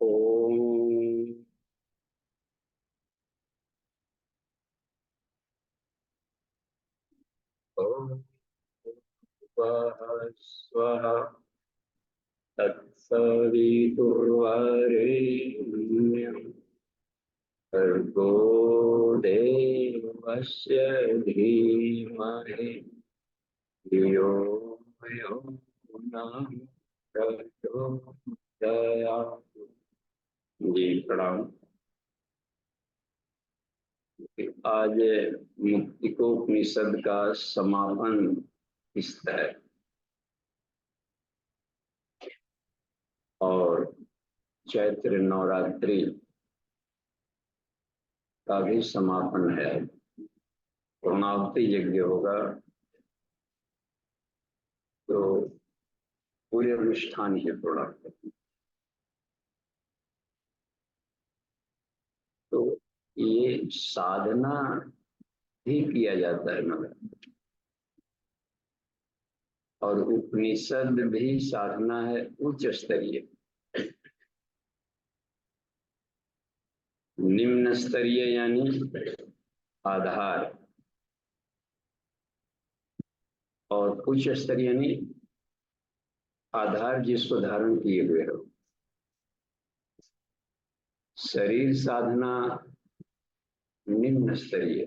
ओम स्वः तत्सवितुर्वरेण्यं भर्गो देवस्य धीमहि धियो यो नः प्रचोदयात्। जी प्रणाम। आज मुक्तिकोपनिषद का समापन किस्त है और चैत्र नवरात्रि का भी समापन है। पूर्णाहुति यज्ञ होगा तो पूरे अनुष्ठान की पूर्ण। तो ये साधना भी किया जाता है मगर, और उपनिषद भी साधना है उच्च स्तरीय। निम्न स्तरीय यानी आधार, और उच्च स्तरीय यानी आधार जिसको धारण किए हुए हो। शरीर साधना निम्न स्तरीय।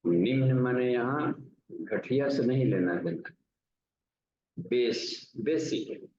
निम्न माने यहाँ घटिया से नहीं लेना देना, बेसिक।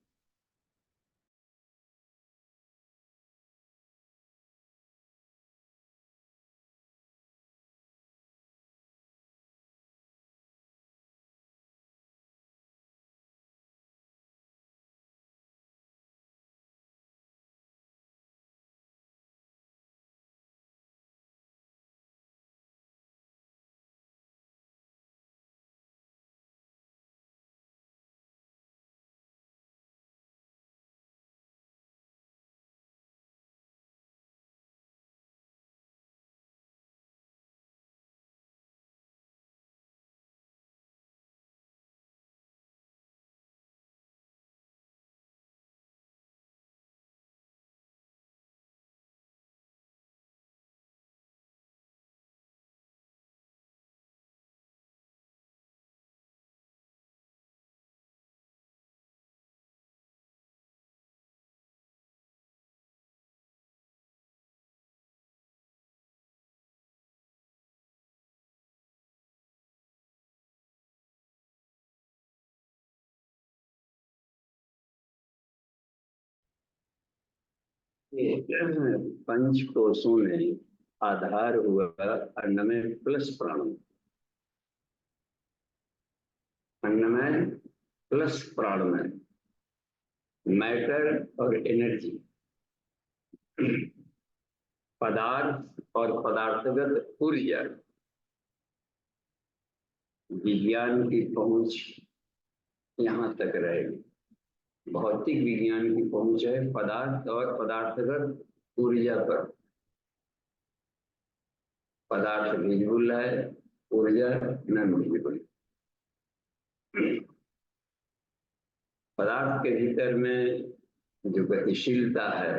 पंच कोशों में आधार हुआ अन्नमय प्लस प्राणमय। अन्नमय प्लस प्राणमय, मैटर और एनर्जी, पदार्थ और पदार्थगत ऊर्जा। विज्ञान की पहुंच यहाँ तक रहेगी। भौतिक विज्ञान की पहुंच है पदार्थ और पदार्थगत ऊर्जा पर। पदार्थ विजिबल है, ऊर्जा नॉन विजिबल। पदार्थ के भीतर में जो गतिशीलता है,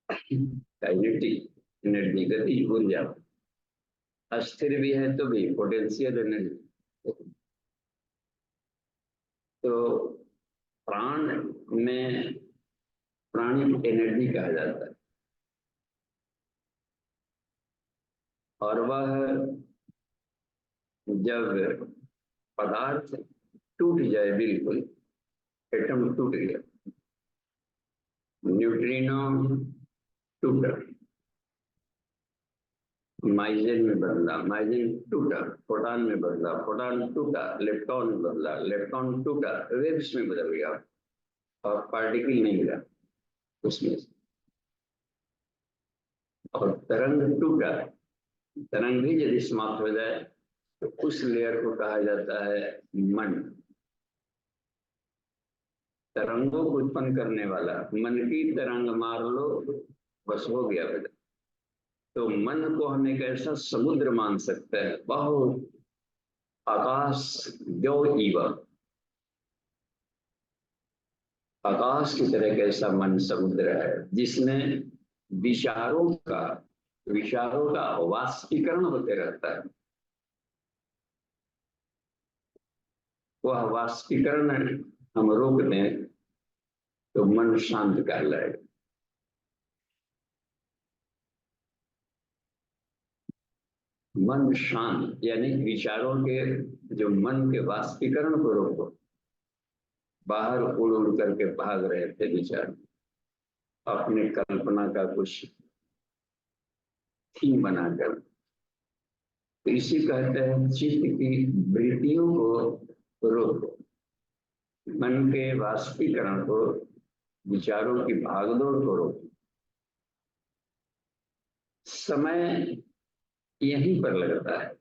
काइनेटिक एनर्जी, गति ऊर्जा, अस्थिर भी है तो भी पोटेंशियल एनर्जी। तो प्राण में प्राणिक एनर्जी कहा जाता है, और वह जब पदार्थ टूट जाए, बिल्कुल एटम टूट गया, न्यूट्रिनो टूटा, माइजेन में बदला, माइजेन टूटा, प्रोटॉन में बदला, प्रोटॉन टूटा, इलेक्ट्रॉन में बदला, इलेक्ट्रॉन टूटा, वेव्स में बदल गया और पार्टिकल नहीं मिला उसमें से। और तरंग टूटा, तरंग भी यदि समाप्त हो जाए तो उस लेयर को कहा जाता है मन। तरंगों को उत्पन्न करने वाला, मन की तरंग मार लो बस हो गया बेटा। तो मन को हम एक ऐसा समुद्र मान सकते हैं, बहुत आकाश जो ईवा, आकाश की तरह कैसा मन समुद्र है जिसमें विचारों का वाष्पीकरण होते रहता है। वह वाष्पीकरण हम रोक दें तो मन शांत कहलाएगा। मन शांत यानी विचारों के, जो मन के वाष्पीकरण को रोको। बाहर उड़ उड़ करके भाग रहे थे विचार, अपने कल्पना का कुछ थीम बनाकर। तो इसी कहते हैं चित्त की वृत्तियों को रोको, मन के वाष्पीकरण को, विचारों की भागदौड़ को रोको। समय यहीं पर लगता है।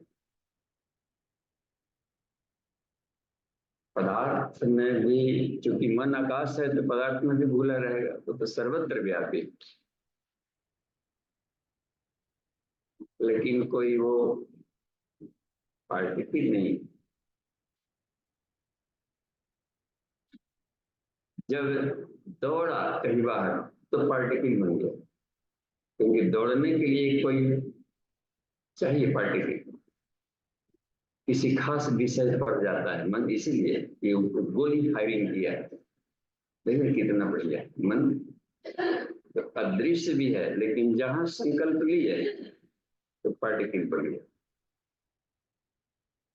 पदार्थ में भी, क्योंकि मन आकाश है तो पदार्थ में भी भूला रहेगा, तो सर्वत्र व्यापी। लेकिन कोई वो पार्टिकल नहीं। जब दौड़ा कहीं बाहर तो पार्टिकल बन गया, क्योंकि दौड़ने के लिए कोई चाहिए पार्टिकल। किसी खास विषय पर जाता है मन, इसीलिए कि गोली फायरिंग किया है। देखिए कितना बढ़िया मन तो अदृश्य भी है, लेकिन जहां संकल्प लिए तो पार्टिकल बन गया।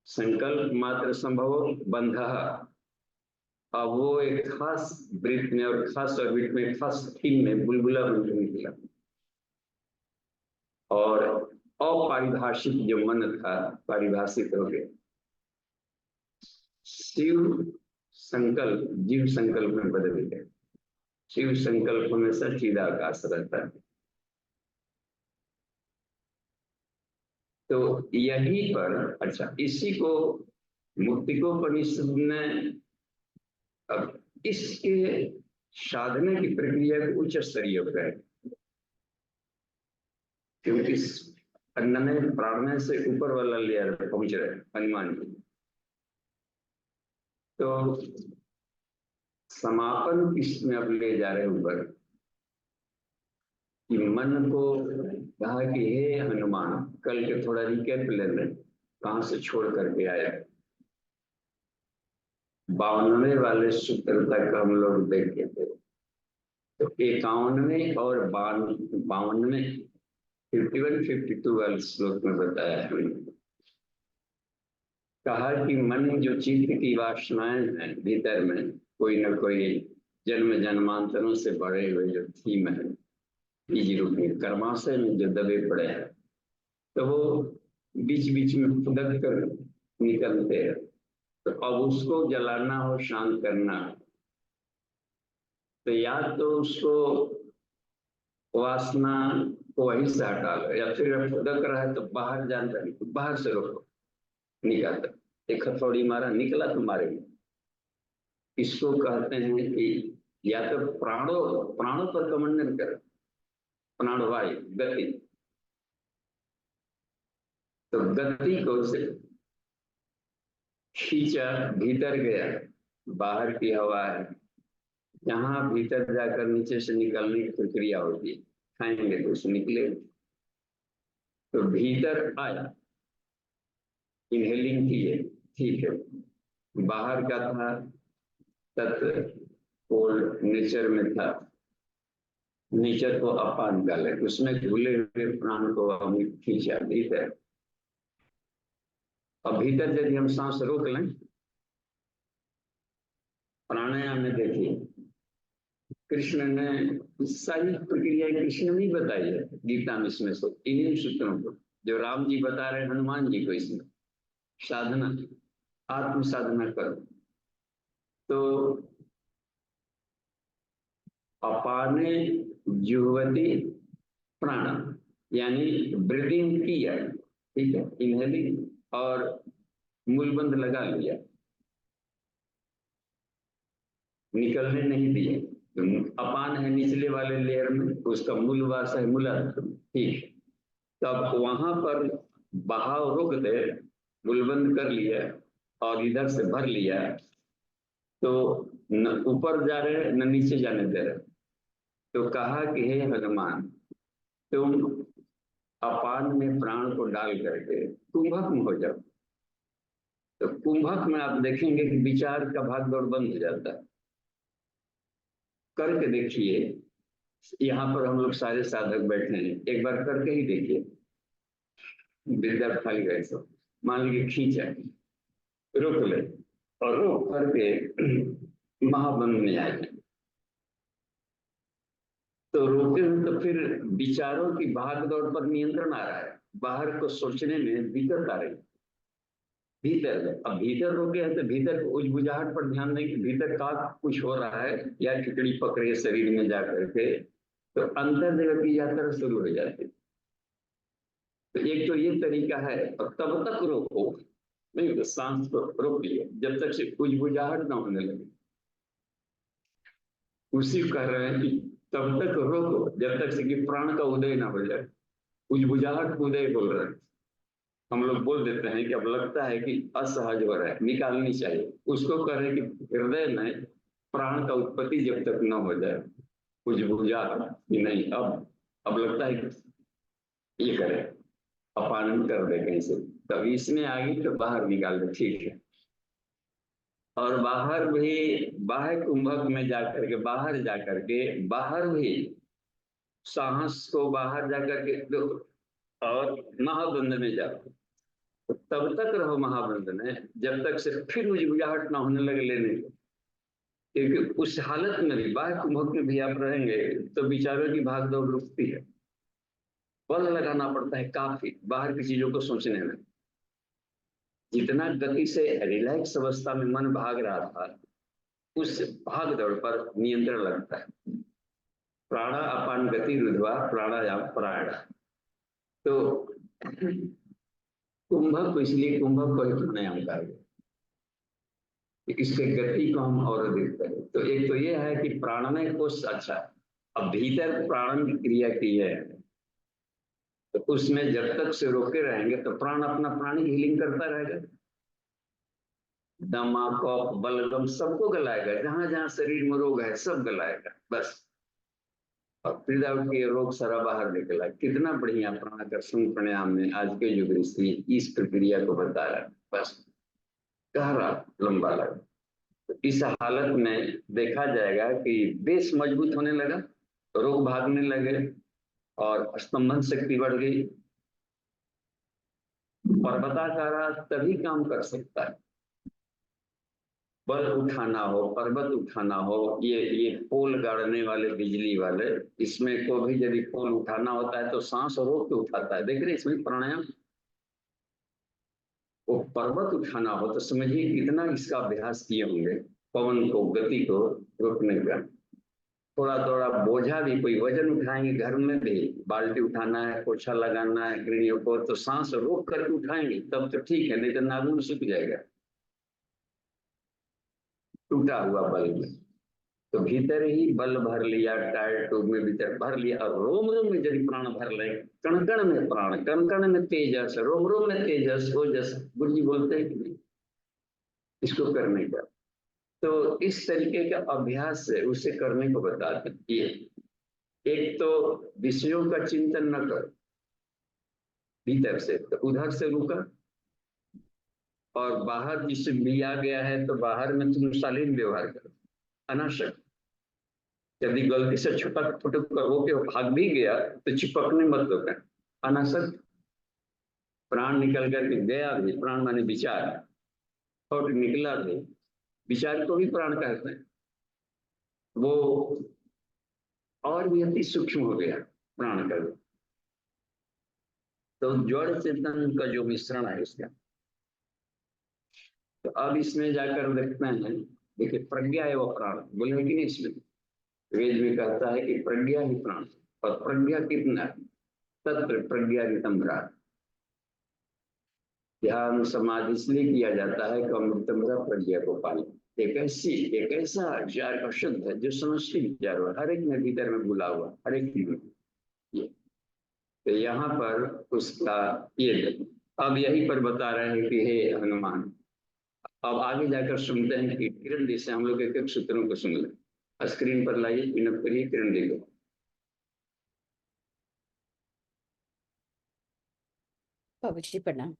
संकल्प मात्र संभव बंध। अब वो एक खास वृत्त में और खास ऑर्बिट में, खास थीम में बुलबुला बन के निकला। और अपरिभाषित जो मन था परिभाषित हो गया। शिव संकल्प जीव संकल्प में बदल गया। शिव संकल्प हमेशा चिदाकाश रहता है। तो यहीं पर, अच्छा, इसी को मुक्तिकोपनिषद ने अब इसके साधना की प्रक्रिया को उच्च स्तरीय होता है, क्योंकि अन्नमय प्राणमय से ऊपर वाला लेयर पहुंच रहे अनुमान की। तो समापन किसमें अब ले जा रहे ऊपर कि मन को कहा कि हे हनुमान, कल के थोड़ा रिकैप ले लें, कहां से छोड़ करके आया। 52वें वाले सूत्र तक हम लोग देखे थे। तो 51वें और 52वें 51, 52 वाले श्लोक में बताया है, कहा कि मन जो चित्त की वासनाएं हैं भीतर में, कोई न कोई जन्म जन्मांतरों से बढ़े हुए जो थीम है, बीज रूप में कर्माशय में जो दबे पड़े हैं, तो वो बीच बीच में फुदक कर निकलते हैं। तो अब उसको जलाना हो, शांत करना, तो या तो उसको वासना को वहीं से हटा लो, या फिर फुदक रहा है तो बाहर जानता नहीं, तो बाहर से रोको, निकालता। एक हथौड़ी मारा, निकला तो मारेगा। इसको कहते हैं कि या तो प्राणों पर कमंडन कर, प्राणवायु गति। तो गति को से खींचा, भीतर गया, बाहर की हवा है, जहां भीतर जाकर नीचे से निकलने की प्रक्रिया होती है, खाएंगे तो उससे निकले। तो भीतर आया, इनहेलिंग किए, ठीक है। बाहर का था तत्व, कोल्ड नेचर में था, नेचर को अपान कर ले, उसमें भूले हुए प्राण को हम खींचा भीतर। अब भीतर यदि हम सांस रोक लें, प्राणायाम में देखिए कृष्ण ने सारी प्रक्रिया कृष्ण ने बताई है गीता में, इसमें से इन्हीं सूत्रों को जो राम जी बता रहे हनुमान जी को, इसमें साधना, आत्म साधना करो। तो अपाने जुहवती प्राण, यानी ब्रीदिंग किया, ठीक है, इनहेलिंग, और मूलबंध लगा लिया, निकलने नहीं दिए। तो अपान है निचले वाले लेयर में, उसका मूलवास है मूलाधार में, ठीक। तब वहां पर बहाव रोक दे, मूलबंध कर लिया और इधर से भर लिया, तो न ऊपर जा रहे न नीचे जाने दे रहे। तो कहा कि हे हनुमान, तुम अपान में प्राण को डाल करके कुंभक में हो जाओ। तो कुंभक में आप देखेंगे कि विचार का भाग दौड़ बंद हो जाता है। करके देखिए, यहाँ पर हम लोग सारे साधक बैठे हैं, एक बार करके ही देखिए। बिरदा खाली गए सब, मान लीजिए खींचा, रोक ले और रोक करके महाबंध में आ जाए। तो रोके हुए तो फिर विचारों की भाग दौड़ पर नियंत्रण आ रहा है, बाहर को सोचने में दिक्कत आ रही है। भीतर है, अब भीतर रोके हैं तो भीतर उजबुझाहट पर ध्यान दें कि भीतर का कुछ हो रहा है या खिचड़ी पकड़े शरीर में जा करके, तो अंतर जगत की यात्रा शुरू हो जाती है। तो एक तो ये तरीका है, और तब तक रोको, नहीं तो सांस को रोक लिया जब तक से उजबुझाहट ना होने लगे। उसी कह रहे हैं कि तब तक रोको जब तक से कि प्राण का उदय ना हो जाए। उजबुझाहट उदय बोल रहे हैं। हम लोग बोल देते हैं कि अब लगता है कि असहज हो रहा है, निकालनी चाहिए। उसको कह रहे हैं कि हृदय में प्राण का उत्पत्ति जब तक न हो जाए, उजबुझा कि नहीं अब लगता है कि ये करें, अपान कर दे कहीं से, तब इसमें आगे तो बाहर निकाल दे, ठीक है। और बाहर भी, बाहर कुंभक में जाकर के, बाहर भी साहस को बाहर जाकर के दो और महाबंध में जाओ। तो तब तक रहो महाबंध में जब तक से फिर उजबुझाहट ना होने लगे लेने को। क्योंकि उस हालत में भी, बाहर कुंभक में भी आप रहेंगे तो विचारों की भागदौड़ रुकती है, बल लगाना पड़ता है काफी बाहर की चीजों को सोचने में। जितना गति से रिलैक्स अवस्था में मन भाग रहा था, उस भाग दौड़ पर नियंत्रण लगता है। प्राणा अपान गति रुद्वा प्राणायाम प्राण। तो कुंभक को इसलिए कुंभक को ही प्राणायाम कहा गया, इसके गति को हम और अधिक करें। तो एक तो ये है कि प्राणमय कोश अच्छा, अब भीतर प्राण की क्रिया की है, तो उसमें जब तक से रोके रहेंगे तो प्राण अपना प्राणी हीलिंग करता रहेगा। दमा कफ बलगम सबको गलाएगा, जहां जहां शरीर में रोग है सब गलाएगा बस। और हृदय के रोग सारा बाहर निकला। कितना बढ़िया प्राणाकर्षण प्राणायाम में आज के युग ऋषि इस प्रक्रिया को बता रहा है, बस कह रहा लंबा लगा। तो इस हालत में देखा जाएगा कि बेस मजबूत होने लगा, रोग भागने लगे और स्तंभन शक्ति बढ़ गई। पर्वताकारा तभी काम कर सकता है, बल उठाना हो, पर्वत उठाना हो, ये पोल गाड़ने वाले बिजली वाले, इसमें को भी यदि पोल उठाना होता है तो सांस रोक के उठाता है। देख रहे इसमें प्राणायाम। वो पर्वत उठाना हो तो समझिए कितना इसका अभ्यास किए होंगे, पवन को, गति को रोकने का। थोड़ा थोड़ा बोझा भी, कोई वजन उठाएंगे घर में भी, बाल्टी उठाना है, पोछा लगाना है गृहियों को, तो सांस रोक करके उठाएंगे तब तो ठीक है, नहीं तो नाखून सूख जाएगा टूटा हुआ बल में। तो भीतर ही बल भर लिया, टायर ट्यूब में भीतर भर लिया, और रोम रोम में यदि प्राण भर ले, कण कण में प्राण, कण कण में तेजस, रोम रोम में तेजस, ओजस, गुरु जी बोलते हैं कि नहीं, इसको करने का। तो इस तरीके का अभ्यास से उसे करने को बताते हैं। एक तो विषयों का चिंतन न कर, भीतर से, तो उधर से रुका, और बाहर जिससे लिया गया है तो बाहर में तुम शालीन व्यवहार करो, अनाशक। यदि गलती से छुटक फुटक होके भाग भी गया तो चिपकने मत दो, अनासक्त। प्राण निकल करके गया भी, प्राण माने विचार, और निकला भी, विचार को भी प्राण कहते हैं। वो और भी अति सूक्ष्म हो गया प्राण का। तो जड़ चेतन का जो मिश्रण है इसका, तो अब इसमें जाकर देखते हैं। देखिए प्रज्ञा एवं प्राण बोले कि नहीं, इसमें वेद में कहता है कि प्रज्ञा ही प्राण, और प्रज्ञा कितना, तत्र प्रज्ञा रितंभरा। ध्यान समाधि इसलिए किया जाता है कि अमृतंभरा प्रज्ञा को पाले। एक ऐसा विचार का शुद्ध है जो समष्टि विचार हुआ, हर एक में भीतर में भूला हुआ, हर एक में ये। तो यहाँ पर उसका ये, अब यही पर बता रहे हैं कि हे हनुमान, अब आगे जाकर सुनते हैं कि किरण जी से हम लोग एक एक सूत्रों को सुन लें। स्क्रीन पर लाइए, पिनअप करिए किरण जी को। बाबू जी प्रणाम।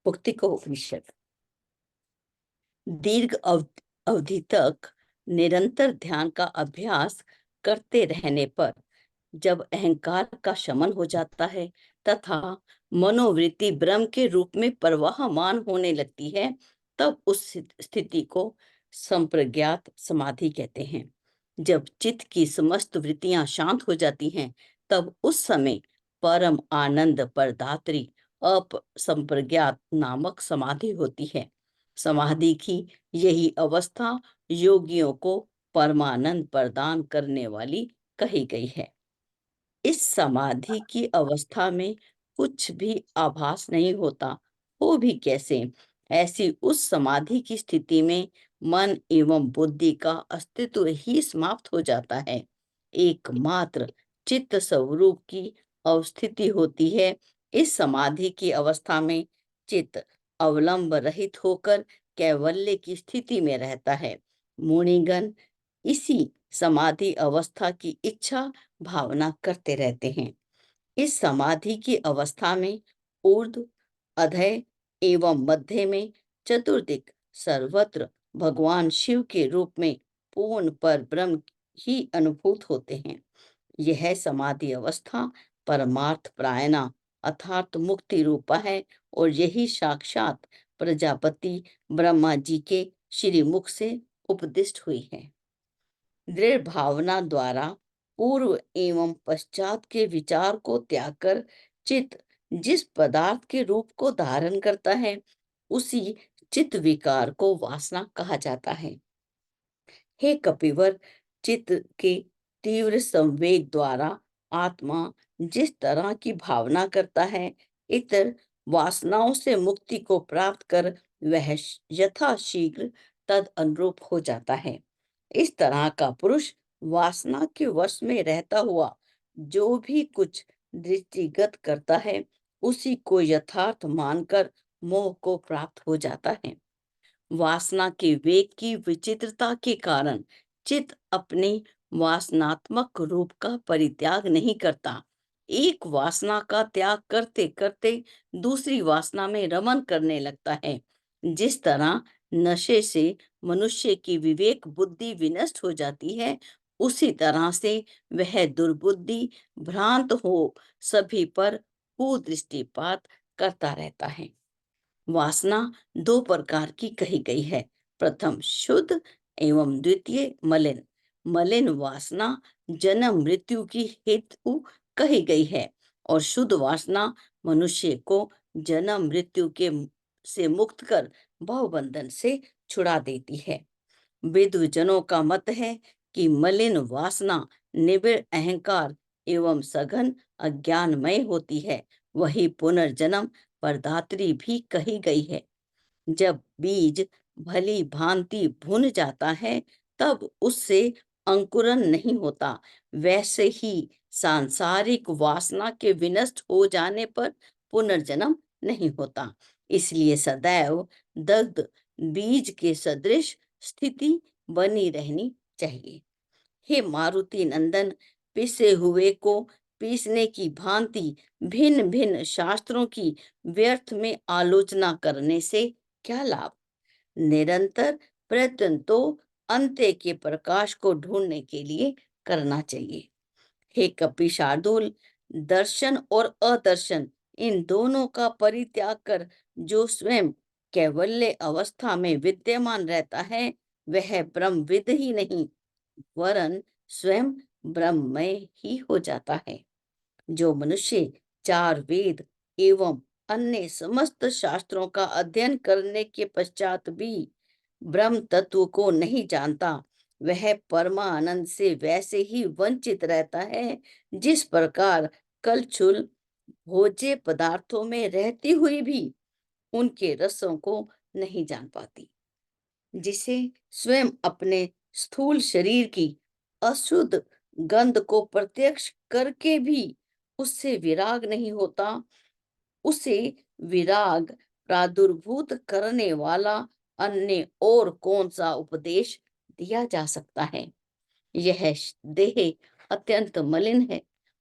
मुक्ति को उपनिषद। दीर्घ अवधि तक निरंतर ध्यान का अभ्यास करते रहने पर जब अहंकार का शमन हो जाता है तथा मनोवृत्ति ब्रह्म के रूप में प्रवाहमान होने लगती है, तब उस स्थिति को संप्रज्ञात समाधि कहते हैं। जब चित्त की समस्त वृत्तियां शांत हो जाती हैं, तब उस समय परम आनंद प्रदात्री अपसंप्रज्ञात नामक समाधि होती है। समाधि की यही अवस्था योगियों को परमानंद प्रदान करने वाली कही गई है। इस समाधि की अवस्था में कुछ भी आभास नहीं होता, हो भी कैसे। ऐसी उस समाधि की स्थिति में मन एवं बुद्धि का अस्तित्व ही समाप्त हो जाता है। एकमात्र चित्त स्वरूप की अवस्थिति होती है। इस समाधि की अवस्था में चित्त अवलंब रहित होकर कैवल्य की स्थिति में रहता है। मुनिगण इसी समाधि अवस्था की इच्छा भावना करते रहते हैं। इस समाधि की अवस्था में ऊर्ध्व, अधय एवं मध्य में चतुर्दिक सर्वत्र भगवान शिव के रूप में पूर्ण पर ब्रह्म ही अनुभूत होते हैं। यह समाधि अवस्था परमार्थ प्रायणा अर्थात मुक्ति रूपा है और यही साक्षात प्रजापति ब्रह्मा जी के श्री मुख से उपदिष्ट हुई है। दृढ़ भावना द्वारा पूर्व एवं पश्चात के विचार को त्याग कर चित्त जिस पदार्थ के रूप को धारण करता है, उसी चित्त विकार को वासना कहा जाता है। हे कपिवर, चित्त के तीव्र संवेग द्वारा आत्मा जिस तरह की भावना करता है, इतर वासनाओं से मुक्ति को प्राप्त कर वह यथाशीघ्र तद अनुरूप हो जाता है। इस तरह का पुरुष वासना के वश में रहता हुआ जो भी कुछ दृष्टिगत करता है, उसी को यथार्थ मानकर मोह को प्राप्त हो जाता है। वासना के वेग की विचित्रता के कारण चित्त अपने वासनात्मक रूप का परित्याग नहीं करता। एक वासना का त्याग करते करते दूसरी वासना में रमन करने लगता है। जिस तरह नशे से मनुष्य की विवेक बुद्धि विनष्ट हो जाती है, उसी तरह से वह दुर्बुद्धि भ्रांत हो सभी पर कुदृष्टिपात करता रहता है। वासना दो प्रकार की कही गई है। प्रथम शुद्ध एवं द्वितीय मलिन। मलिन वासना जन्म मृत्यु की हेतु कही गई है और शुद्ध वासना मनुष्य को जन्म मृत्यु के से मुक्त कर भवबंधन से छुड़ा देती है। विद्वजनों का मत है कि मलिन वासना निबिड़ अहंकार एवं सघन अज्ञानमय होती है। वही पुनर्जन्म प्रदात्री भी कही गई है। जब बीज भली भांति भुन जाता है, तब उससे अंकुरन नहीं होता। वैसे ही सांसारिक वासना के विनष्ट हो जाने पर पुनर्जन्म नहीं होता। इसलिए सदैव दग्ध बीज के सदृश स्थिति बनी रहनी चाहिए। हे मारुति नंदन, पिसे हुए को पीसने की भांति भिन्न भिन्न शास्त्रों की व्यर्थ में आलोचना करने से क्या लाभ। निरंतर प्रयत्न तो अंत्य के प्रकाश को ढूंढने के लिए करना चाहिए। हे कपि शार्दूल, दर्शन और अदर्शन इन दोनों का परित्याग कर जो स्वयं कैवल्य अवस्था में विद्यमान रहता है, वह ब्रह्मविद ही नहीं वरन स्वयं ब्रह्ममय ही हो जाता है। जो मनुष्य चार वेद एवं अन्य समस्त शास्त्रों का अध्ययन करने के पश्चात भी ब्रह्म तत्व को नहीं जानता, वह परमानंद से वैसे ही वंचित रहता है जिस प्रकार कलछुल भोज्य पदार्थों में रहती हुई भी उनके रसों को नहीं जान पाती। जिसे स्वयं अपने स्थूल शरीर की अशुद्ध गंध को प्रत्यक्ष करके भी उससे विराग नहीं होता, उसे विराग प्रादुर्भूत करने वाला अन्य और कौन सा उपदेश दिया जा सकता है। यह देह अत्यंत मलिन है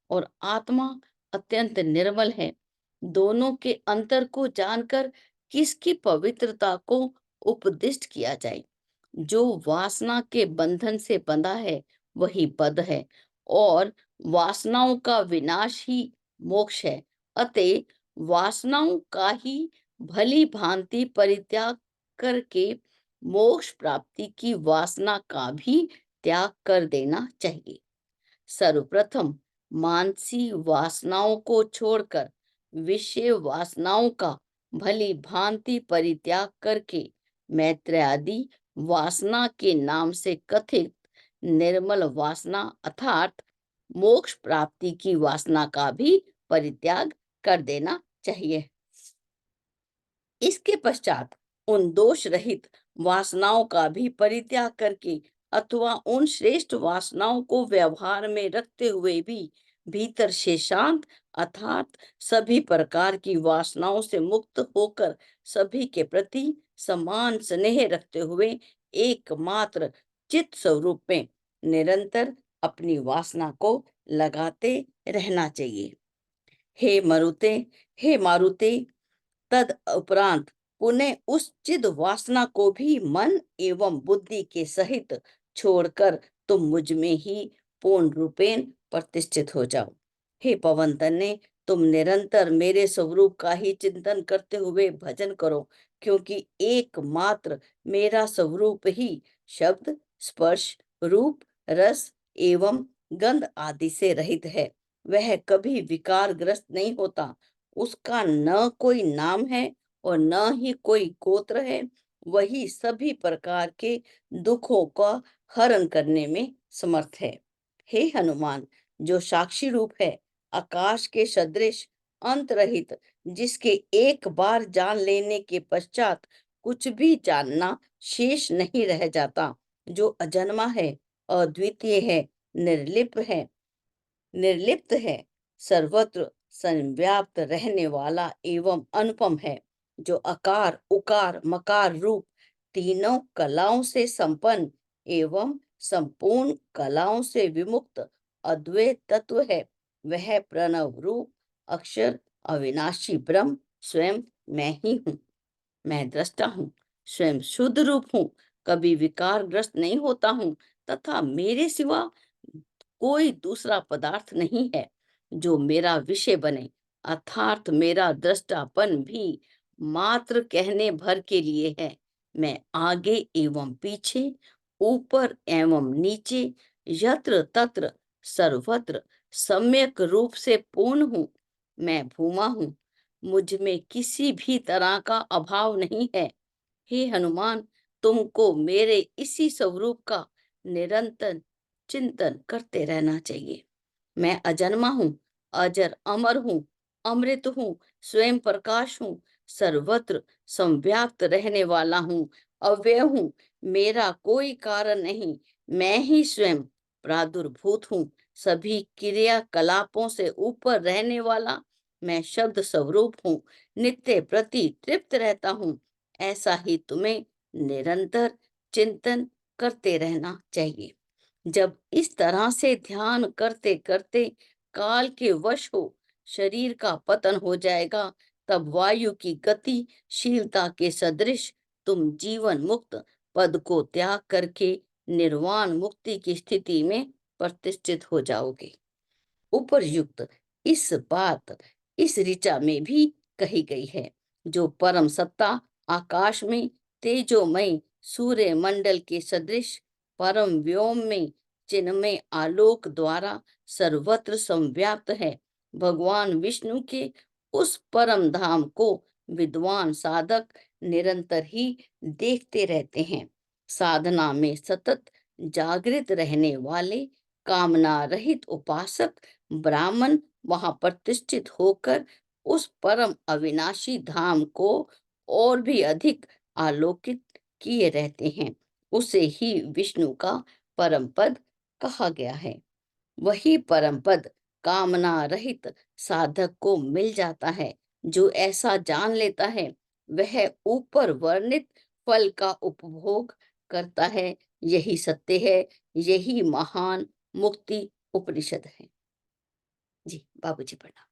और आत्मा अत्यंत निर्मल है। दोनों के अंतर को जानकर किसकी पवित्रता को उपदिष्ट किया जाए। जो वासना के बंधन से बंधा है वही बद्ध है और वासनाओं का विनाश ही मोक्ष है। अतः वासनाओं का ही भली भांति परित्याग करके मोक्ष प्राप्ति की वासना का भी त्याग कर देना चाहिए। सर्वप्रथम मानसी वासनाओं को छोड़कर विषय वासनाओं का भली भांति परित्याग करके मैत्र आदि वासना के नाम से कथित निर्मल वासना अर्थात मोक्ष प्राप्ति की वासना का भी परित्याग कर देना चाहिए। इसके पश्चात उन दोष रहित वासनाओं का भी परित्याग करके अथवा उन श्रेष्ठ वासनाओं को व्यवहार में रखते हुए भी भीतर से शांत अर्थात सभी प्रकार की वासनाओं से मुक्त होकर सभी के प्रति समान स्नेह रखते हुए एकमात्र चित्त स्वरूप में निरंतर अपनी वासना को लगाते रहना चाहिए। हे मारुते, तद उपरांत पुनः उस चिद वासना को भी मन एवं बुद्धि के सहित छोड़कर तुम मुझ में ही पूर्ण रूपेण प्रतिष्ठित हो जाओ। हे पवन तनय, तुम निरंतर मेरे स्वरूप का ही चिंतन करते हुए भजन करो, क्योंकि एकमात्र मेरा स्वरूप ही शब्द, स्पर्श, रूप, रस एवं गंध आदि से रहित है। वह कभी विकारग्रस्त नहीं होता। उसका न कोई नाम है और न ही कोई गोत्र है। वही सभी प्रकार के दुखों का हरण करने में समर्थ है। हे हनुमान, जो साक्षी रूप है, आकाश के सदृश, अंत रहित, जिसके एक बार जान लेने के पश्चात कुछ भी जानना शेष नहीं रह जाता, जो अजन्मा है, अद्वितीय है, निर्लिप्त है, सर्वत्र संव्याप्त रहने वाला एवं अनुपम है, जो अकार उकार मकार रूप तीनों कलाओं से संपन्न एवं संपूर्ण कलाओं से विमुक्त अद्वैत तत्व है। वह प्रणव रूप अक्षर अविनाशी ब्रह्म स्वयं मैं ही हूँ। मैं दृष्टा हूँ, स्वयं शुद्ध रूप हूँ, कभी विकारग्रस्त नहीं होता हूँ तथा मेरे सिवा कोई दूसरा पदार्थ नहीं है जो मेरा विषय बने, अर्थात मेरा दृष्टापन भी मात्र कहने भर के लिए है। मैं आगे एवं पीछे, ऊपर एवं नीचे, यत्र तत्र सर्वत्र सम्यक रूप से पूर्ण हूँ। मैं भूमा हूँ, मुझ में किसी भी तरह का अभाव नहीं है। हे हनुमान, तुमको मेरे इसी स्वरूप का निरंतर चिंतन करते रहना चाहिए। मैं अजन्मा हूँ, अजर अमर हूँ, अमृत हूँ, स्वयं प्रकाश हूँ, सर्वत्र संव्याप्त रहने वाला हूँ, अव्यय हूँ, मेरा कोई कारण नहीं, मैं ही स्वयं प्रादुर्भूत हूँ, सभी क्रियाकलापों से ऊपर रहने वाला मैं शब्द स्वरूप हूँ, नित्य प्रति तृप्त रहता हूँ। ऐसा ही तुम्हें निरंतर चिंतन करते रहना चाहिए। जब इस तरह से ध्यान करते करते काल के वश हो शरीर का पतन हो जाएगा, तब वायु की गतिशीलता के सदृश तुम जीवन मुक्त पद को त्याग करके निर्वाण मुक्ति की स्थिति में प्रतिष्ठित हो जाओगे। उपर्युक्त इस बात इस ऋचा में भी कही गई है। जो परम सत्ता आकाश में तेजोमय सूर्य मंडल के सदृश परम व्योम में चिन्मय आलोक द्वारा सर्वत्र संव्याप्त है, भगवान विष्णु के उस परम धाम को विद्वान साधक निरंतर ही देखते रहते हैं। साधना में सतत जागृत रहने वाले कामना रहित उपासक ब्राह्मण वहां प्रतिष्ठित होकर उस परम अविनाशी धाम को और भी अधिक आलोकित किए रहते हैं। उसे ही विष्णु का परम पद कहा गया है। वही परम पद कामना रहित साधक को मिल जाता है। जो ऐसा जान लेता है वह ऊपर वर्णित फल का उपभोग करता है। यही सत्य है, यही महान मुक्ति उपनिषद है। जी बाबूजी प्रणाम।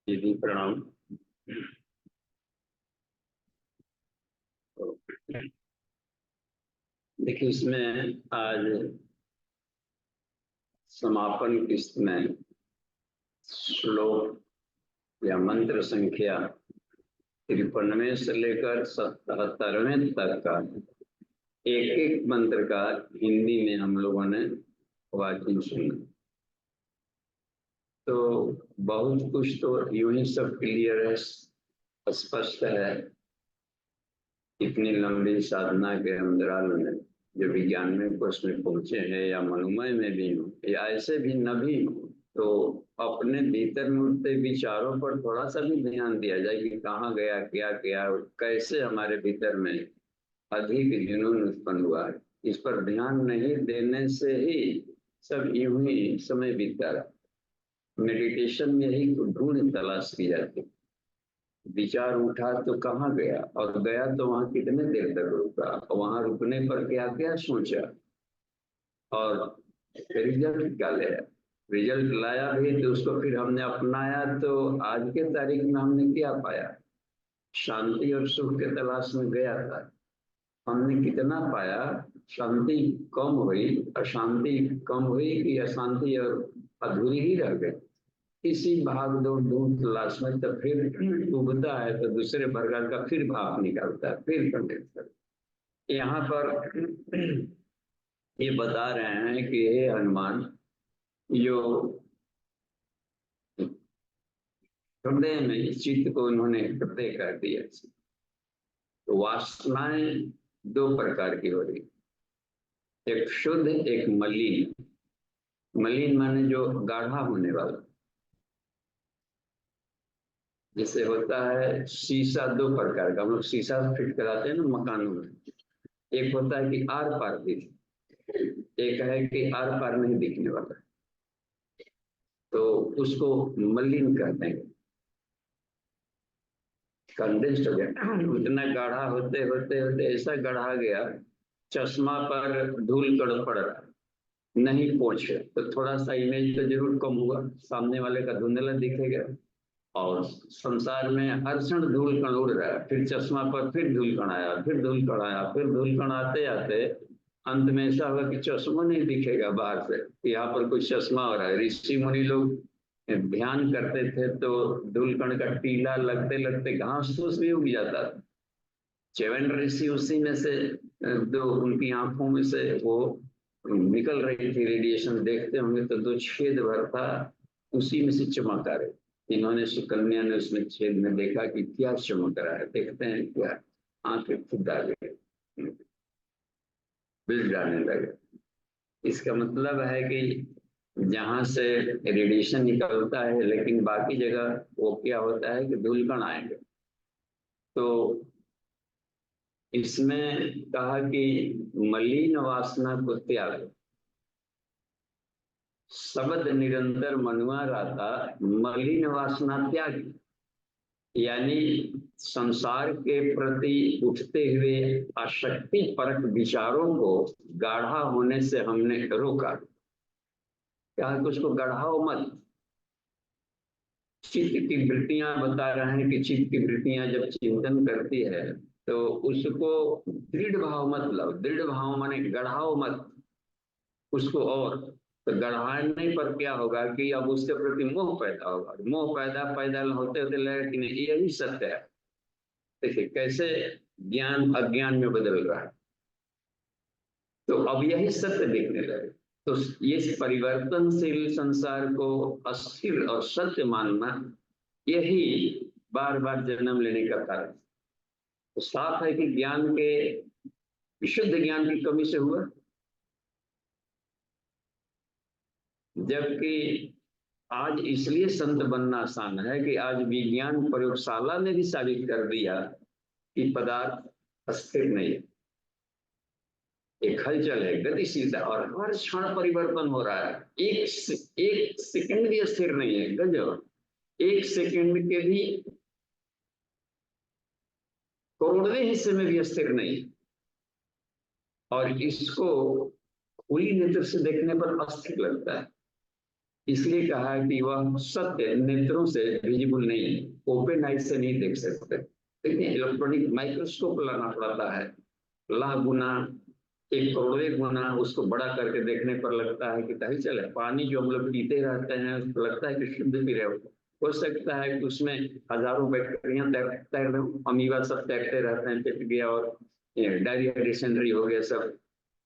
दीदी प्रणाम। देखिए, इसमें आज समापन किस्त में श्लोक या मंत्र संख्या 53वें से लेकर 77वें तक का एक एक मंत्र का हिंदी में हम लोगों ने वाचन सुना। तो बहुत कुछ तो यूं ही सब क्लियर है, स्पष्ट है। इतनी लंबी साधना के अंतराल में जो विज्ञान में कोश में पहुंचे हैं या मनोमय में भी हो या ऐसे भी न भी हो, तो अपने भीतर में उठते विचारों पर थोड़ा सा भी ध्यान दिया जाए कि कहाँ गया, क्या किया, कैसे हमारे भीतर में अधिक जुनून उत्पन्न हुआ है। इस पर ध्यान नहीं देने से ही सब यूं ही समय बीतता रहा। मेडिटेशन में ही ढूंढ तलाश की जाती, विचार उठा तो कहाँ गया और गया तो वहां कितने देर तक रुका, वहां रुकने पर क्या क्या सोचा और रिजल्ट क्या लाया। रिजल्ट लाया भी तो उसको फिर हमने अपनाया, तो आज के तारीख में हमने क्या पाया। शांति और सुख के तलाश में गया था, हमने कितना पाया। शांति कम हुई, अशांति कम हुई कि अशांति और अधूरी ही रह गई। इसी भाग दौड़ ढूंढ तलाश में तो फिर उगता है तो दूसरे प्रकार का फिर भाव निकलता है, फिर कंडेंसर। यहाँ पर ये बता रहे हैं कि हे हनुमान, जो हृदय में चित्त को उन्होंने हृदय कर दिया। तो वासनाएं दो प्रकार की हो रही, एक शुद्ध एक मलिन। मलिन माने जो गाढ़ा होने वाला, जैसे होता है शीशा दो प्रकार का, हम लोग शीशा फिट कराते हैं ना मकानों में। एक होता है कि आर पार दिखे, एक है कि आर पार नहीं दिखने वाला, तो उसको मलिन कहते हैं। कंडेंस्ड हो गया, उतना गाढ़ा होते होते होते ऐसा गढ़ा गया, चश्मा पर धूल कण पड़ रहा, नहीं पहुंचे तो थोड़ा सा इमेज तो जरूर कम हुआ, सामने वाले का धुंधला दिखेगा। और संसार में हर क्षण धूल कण उड़ रहा है, फिर चश्मा पर फिर धूल कण आया, फिर धूल कण आया, फिर धूल कण आते आते अंत में ऐसा होगा कि चश्मा नहीं दिखेगा बाहर से, यहाँ पर कुछ चश्मा हो रहा है। ऋषि मुनि लोग ध्यान करते थे तो धूल कण का टीला लगते लगते घास फूस भी उग जाता था। च्यवन ऋषि उसी में से दो, उनकी आंखों में से वो निकल रही थी रेडिएशन, देखते होंगे तो दो छेद भर था, उसी में से चमक आ रही। इन्होंने सुकन्या ने उसमें छेद में देखा कि क्या चमक रहा है, देखते हैं क्या, आंखें खुद आ गए, बिल जाने लगे। इसका मतलब है कि जहां से रेडिएशन निकलता है, लेकिन बाकी जगह वो क्या होता है कि धूलकण आएंगे। तो इसमें कहा कि मलिन वासना को त्याग, शब्द निरंतर मनुआ रहता, मलिन वासना त्याग, यानी संसार के प्रति उठते हुए आसक्ति परक विचारों को गाढ़ा होने से हमने रोका। क्या है कि उसको गढ़ाओ मत। चित्त की वृत्तियां बता रहे हैं कि चित्त की वृत्तियां जब चिंतन करती है तो उसको दृढ़ भाव मत लाओ। दृढ़ भाव माने गढ़ाओ मत उसको। और तो गढ़ाने पर क्या होगा कि अब उसके प्रति मोह पैदा होगा। मोह पैदा पैदा होते होते लगेगा कि नहीं यही सत्य है। देखिए कैसे ज्ञान अज्ञान में बदल रहा है, तो अब यही सत्य दिखने लगे। तो ये परिवर्तनशील संसार को अस्थिर और सत्य मानना, यही बार बार जन्म लेने का कारण। तो साफ है कि ज्ञान के, विशुद्ध ज्ञान की कमी से हुआ। जबकि आज इसलिए संत बनना आसान है कि आज विज्ञान प्रयोगशाला ने भी साबित कर दिया कि पदार्थ स्थिर नहीं है, एक हलचल है, गतिशीलता, और हर क्षण परिवर्तन हो रहा है। एक सेकंड भी स्थिर नहीं है। गजब, एक सेकंड के भी करोड़वें हिस्से में भी स्थिर नहीं। और इसको खुली नेत्र से देखने पर अस्थिर लगता है। इसलिए कहा है कि वह सत्य नेत्रों से विजिबल नहीं है, ओपन आई से नहीं देख सकते। देखिए, इलेक्ट्रॉनिक माइक्रोस्कोप लाना पड़ता है, लाख गुना, एक करोड़वें गुना उसको बड़ा करके देखने पर लगता है कि हलचल है। पानी जो हम लोग पीते रहते हैं उसको लगता है कि शुद्ध पी रहे हो सकता है कि उसमें हजारों बैक्टीरिया तैर अमीबा सब तैरते रहते हैं, पेट गया और डायरिया डिसेंट्री हो गया सब,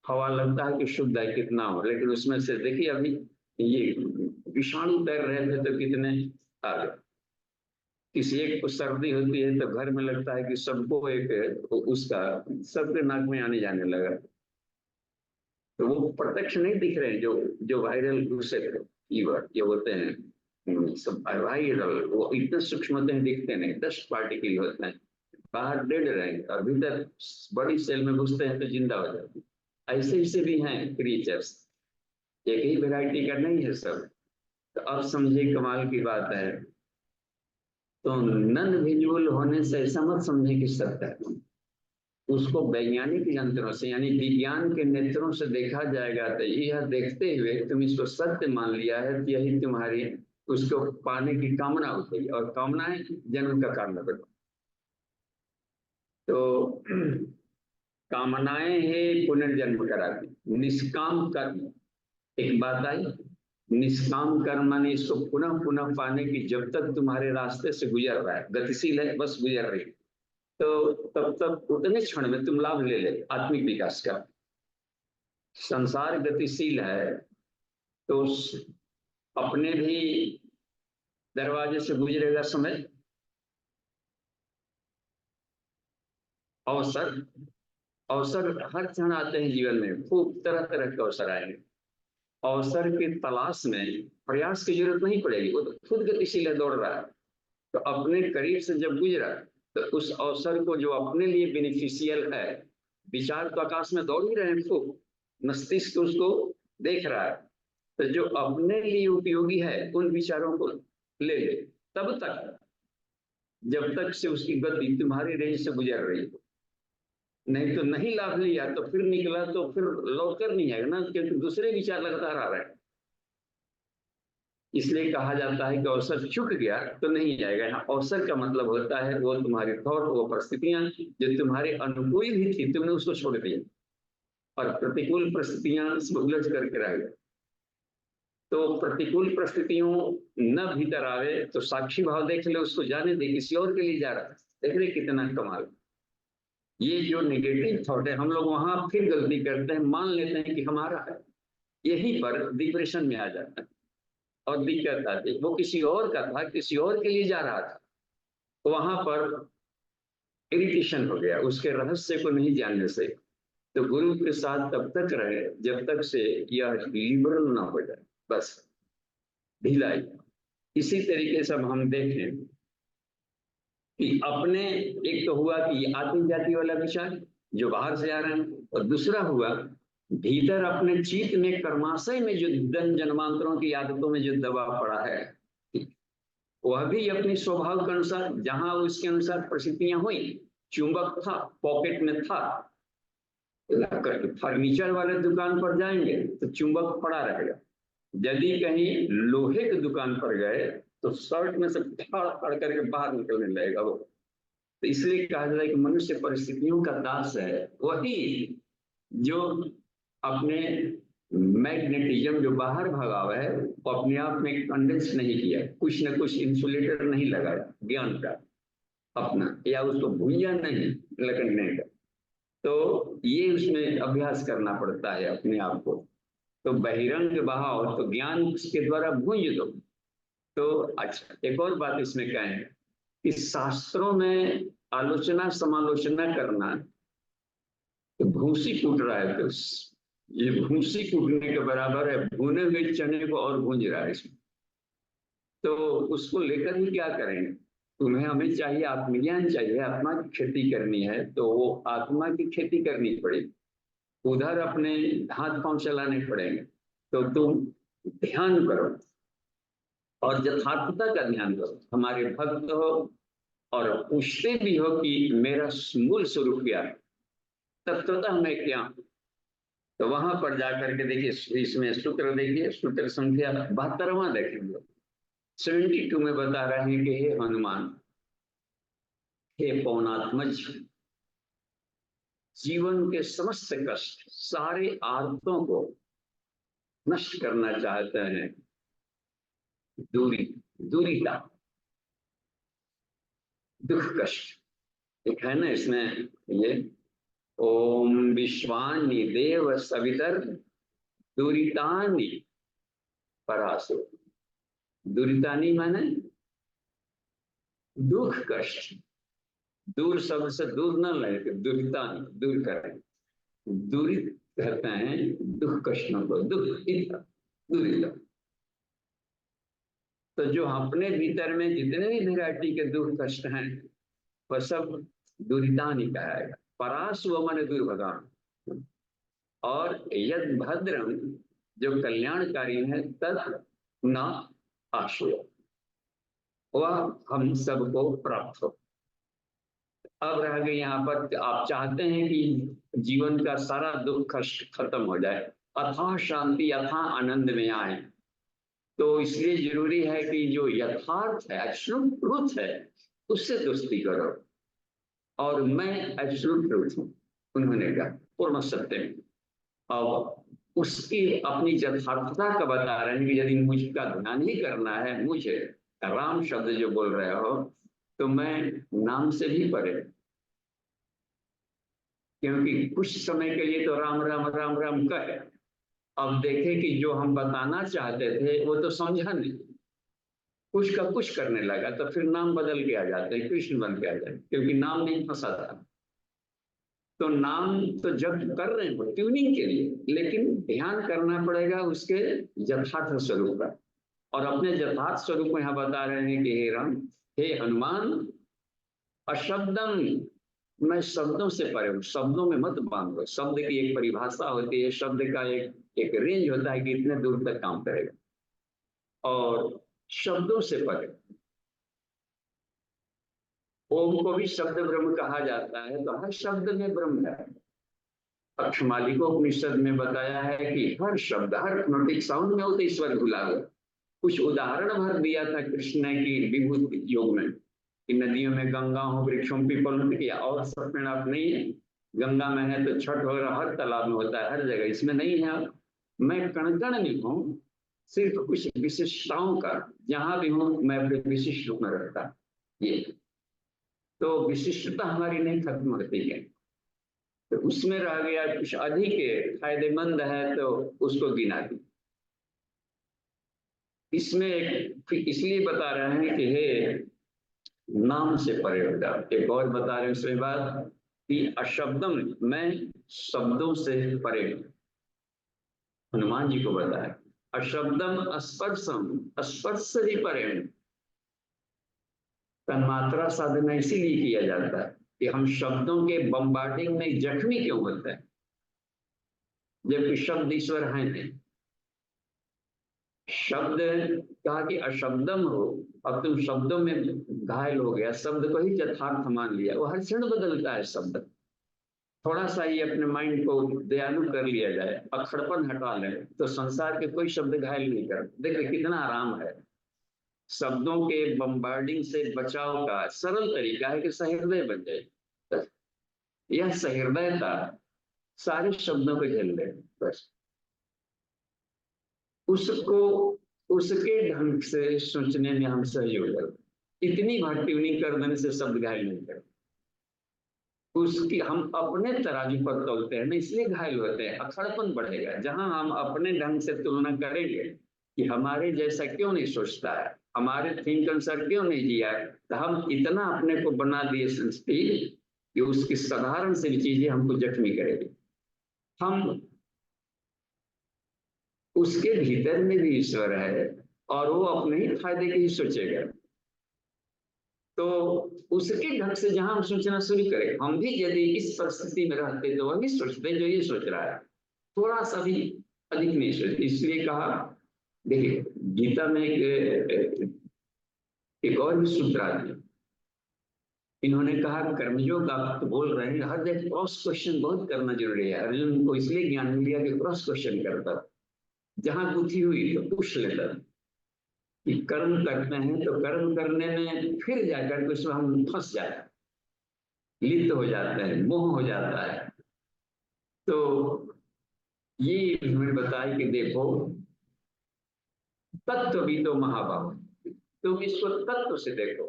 हवा लगता है कि शुद्ध है कितना हो, लेकिन उसमें से देखिए अभी ये विषाणु तैर रहे थे तो कितने आ गए। किसी एक को सर्दी होती है तो घर में लगता है कि सबको एक उसका सबके नाक में आने जाने लगा। तो वो प्रत्यक्ष नहीं दिख रहे हैं, जो जो वायरल दूसरे फीवर ये होते हैं, सब वायरल, वो इतने सूक्ष्मते दिखते नहीं, 10 पार्टिकल होते हैं, बाहर डेड रहेंगे और भीतर बड़ी सेल में घुसते हैं तो जिंदा हो जाते हैं। ऐसे ऐसे भी हैं क्रिएचर्स, एक ही वैरायटी का नहीं है सब। तो अब समझे कमाल की बात है। तो नन विजुअल होने से ऐसा मत समझे कि सत्य है, उसको वैज्ञानिक यंत्रों से यानी विज्ञान के नेत्रों से देखा जाएगा। तो यह देखते हुए तुम इसको सत्य मान लिया है तो यही तुम्हारी उसको पाने की कामना होती है, और कामनाएं जन्म का कारण बनती। तो कामनाएं है पुनर्जन्म कराती। निष्काम कर्म, एक बात आई, निष्काम कर्म माने इसको पुनः पुनः पाने की, जब तक तुम्हारे रास्ते से गुजर रहा है, गतिशील है, बस गुजर रही, तो तब तक उतने क्षण में तुम लाभ ले ले आत्मिक विकास का। संसार गतिशील है तो अपने भी दरवाजे से गुजरेगा समय। अवसर, अवसर हर क्षण आते हैं जीवन में, खूब तरह तरह के अवसर आएंगे। अवसर की तलाश में प्रयास की जरूरत नहीं पड़ेगी, वो तो खुद गतिशील है, दौड़ रहा है। तो अपने करीब से जब गुजरा तो उस अवसर को जो अपने लिए बेनिफिशियल है, विचार तो आकाश में दौड़ ही रहे हैं खूब, मस्तिष्क उसको देख रहा है, तो जो अपने लिए उपयोगी है उन विचारों को ले ले, तब तक जब तक से उसकी गति तुम्हारी रेंज से गुजर रही है। नहीं तो नहीं लाभ लिया तो फिर निकला तो फिर लौट कर नहीं आएगा ना, क्योंकि दूसरे विचार लगातार आ रहे हैं। इसलिए कहा जाता है कि अवसर चुक गया तो नहीं जाएगा। यहाँ अवसर का मतलब होता है वो तुम्हारी थॉट, वो परिस्थितियां जो तुम्हारे अनुकूल भी थी, तुमने उसको छोड़ दिया और प्रतिकूल परिस्थितियां उलझ करके रह गए। तो प्रतिकूल परिस्थितियों न भीतर आवे तो साक्षी भाव देख ले, उसको जाने दे किसी और के लिए जा रहा है। देख रहे कितना कमाल। ये जो निगेटिव थॉट है, हम लोग वहां फिर गलती करते हैं, मान लेते हैं कि हमारा है, यहीं पर डिप्रेशन में आ जाता है और दिक्कत आती है। वो किसी और का था, किसी और के लिए जा रहा था, तो वहां पर इरिटेशन हो गया उसके रहस्य को नहीं जानने से। तो गुरु के साथ तब तक रहे जब तक से यह लिबरल ना हो जाए, बस ढिलाई। इसी तरीके से हम देखें कि अपने, एक तो हुआ कि ये आत्म जाति वाला विचार जो बाहर से आ रहे हैं, और दूसरा हुआ भीतर अपने चित्त में कर्माशय में जो जन्मांतरों की आदतों में जो दबाव पड़ा है, वह भी अपनी स्वभाव के अनुसार, जहां उसके अनुसार परिस्थितियां हुई, चुंबक था पॉकेट में था, फर्नीचर वाले दुकान पर जाएंगे तो चुंबक पड़ा रहेगा, यदि कहीं लोहे की दुकान पर गए तो शर्ट में से फाड़ फाड़ करके बाहर निकलने लगेगा वो। तो इसलिए कहा जाता है कि मनुष्य परिस्थितियों का दास है। वही जो अपने मैग्नेटिज्म जो बाहर भगावा है वो अपने आप में कंडेंस नहीं किया, कुछ न कुछ इंसुलेटर नहीं लगाया ज्ञान का अपना, या उसको भूंजा नहीं लगने का। तो ये उसमें अभ्यास करना पड़ता है अपने आप को। तो बहिरंग बहाव तो ज्ञान के द्वारा भूंज दो। तो अच्छा, एक और बात इसमें कहें कि शास्त्रों में आलोचना समालोचना करना, तो भूसी कूट रहा है, तो ये भूसी कूटने के बराबर है, भुने हुए चने को और भूंज रहा है इसमें। तो उसको लेकर ही क्या करेंगे? तुम्हें हमें चाहिए, आत्मज्ञान चाहिए, आत्मा की खेती करनी है, तो वो आत्मा की खेती करनी पड़ेगी। उधर अपने हाथ पांव चलाने पड़ेंगे। तो तुम ध्यान करो और यथार्थता का ध्यान करो, हमारे भक्त हो और पूछते भी हो कि मेरा मूल स्वरूप क्या है, तत्वतः मैं क्या हूं। तो वहां पर जाकर के देखिए, इसमें सूत्र देखिए, सूत्र संख्या 72वां देखेंगे। 72 में बता रहे हैं कि हे हनुमान, हे पौनात्मज, जीवन के समस्त कष्ट, सारे आर्तों को नष्ट करना चाहते हैं। दूरी, दूरिता, दुख कष्ट, एक है ना इसमें ये, ओम विश्वानि देव सवितर दुरितानि परासो। दुरितानि माने दुख कष्ट, दूर शब्द से दूर न लगे, दुरितानि दूर करें। दूरी कहते हैं दुख कष्टों को, दुख इता, दुरिता। तो जो अपने भीतर में जितने भी वैरायटी के दुख कष्ट हैं, वह सब दुरितानि कहेगा। परास व मन दुर्भगान, और यद भद्रम, जो कल्याणकारी है, तद न आशु, वह हम सबको प्राप्त हो। अब रह गई यहाँ पर कि आप चाहते हैं कि जीवन का सारा दुख कष्ट खत्म हो जाए, अथाह शांति, अथाह आनंद में आए। तो इसलिए जरूरी है कि जो यथार्थ है, एब्सोल्यूट ट्रुथ है, उससे दोस्ती करो। और मैं एब्सोल्यूट ट्रुथ हूँ, उन्होंने कहा, पूर्ण सत्य में। और उसकी अपनी यथार्थता का बता रहे हैं कि यदि मुझका ध्यान ही करना है, मुझे राम शब्द जो बोल रहे हो, तो मैं नाम से भी परे, क्योंकि कुछ समय के लिए तो राम राम राम राम कहे, अब देखे कि जो हम बताना चाहते थे वो तो समझा नहीं, कुछ का कुछ करने लगा, तो फिर नाम बदल के आ जाते हैं, कृष्ण बन के आ जाते, क्योंकि नाम नहीं फंसा था। तो नाम तो जब कर रहे हैं ट्यूनिंग के लिए, लेकिन ध्यान करना पड़ेगा उसके यथार्थ स्वरूप का। और अपने यथार्थ स्वरूप को यहाँ बता रहे हैं कि हे राम, हे हनुमान, अशब्दम, मैं शब्दों से परे हूँ, शब्दों में मत बांधो। शब्द की एक परिभाषा होती है, शब्द का एक रेंज होता है कि इतने दूर तक काम करेगा, और शब्दों से परे। ओम को भी शब्द ब्रह्म कहा जाता है, तो हर शब्द में ब्रह्म है। अक्षमाली को उपनिषद में बताया है कि हर शब्द, हर फोनेटिक साउंड में होते ईश्वर घुला हुआ। कुछ उदाहरण भर दिया था कृष्ण ने की विभूति योग में, कि नदियों में गंगा हो, वृक्षों पीपल में किया, और सब में आप नहीं है। गंगा में है तो छठ वगैरह हर तालाब में होता है, हर जगह, इसमें नहीं है। मैं कण कण नहीं हूँ, सिर्फ कुछ विशिष्टताओं का जहां भी हूँ मैं अपने विशिष्ट रूप में रखता। ये तो विशिष्टता हमारी नहीं खत्म होती है, तो उसमें रह गया कुछ अधिक फायदेमंद है तो उसको गिना दी। इसमें इसलिए बता रहे हैं कि हे नाम से परे हो जाओ। एक और बता रहे हैं उसके बाद कि अशब्दम, मैं शब्दों से परे हूं। हनुमान जी को बताया अशब्दम स्पर्शम, स्पर्श से भी परे हूं। तन्मात्रा साधना इसीलिए किया जाता है कि हम शब्दों के बम्बार्डिंग में जख्मी क्यों होते हैं, जबकि शब्द ईश्वर है नहीं। शब्द कहा कि अशब्दम हो, अब तुम शब्दों में घायल हो गया, शब्द को ही यथार्थ मान लिया। वो हर क्षण बदलता है शब्द। थोड़ा सा ही अपने माइंड को दयालु कर लिया जाए, अखड़पन हटा ले, तो संसार के कोई शब्द घायल नहीं कर। देखिए कितना आराम है। शब्दों के बम्बार्डिंग से बचाव का सरल तरीका है कि सहृदय बन जाए। यह सहृदयता सारे शब्दों को झेल ले, बस उसको उसके ढंग से सोचने में हम सहयोग करते। इतनी बार ट्यूनिंग कर देने से शब्द घायल नहीं करते। उसकी हम अपने तराजू पर तोलते हैं ना, इसलिए घायल होते हैं, अखड़पन बढ़ेगा। जहां हम अपने ढंग से तुलना करेंगे कि हमारे जैसा क्यों नहीं सोचता है, हमारे थिंक अनुसार क्यों नहीं जिया है, तो हम इतना अपने को बना दिए सेंसिटिव कि उसकी साधारण सी चीजें हमको जख्मी करेगी। हम उसके भीतर में भी ईश्वर है, और वो अपने ही फायदे के ही सोचेगा। तो उसके ढंग से जहां हम सोचना शुरू करें, हम भी यदि इस परिस्थिति में रहते तो वही सोचते जो ये सोच रहा है, थोड़ा सा भी अधिक नहीं सोचते। इसलिए कहा, देखिए गीता में एक और भी सूत्र आती है। इन्होंने कहा कर्मयोग आप तो बोल रहे हैं, हर जगह क्रॉस क्वेश्चन बहुत करना जरूरी है। अर्जुन को इसलिए ज्ञान मिल गया कि क्रॉस क्वेश्चन करता, जहां गुथी हुई तो पूछ लेता कि कर्म करते हैं तो कर्म करने में फिर जाकर के उसमें हम फंस जाते हैं, लिप्त हो जाते हैं, मोह हो जाता है। तो ये इन्होंने बताया कि देखो तत्व भी तो महाभाव, तुम इसको तत्व से देखो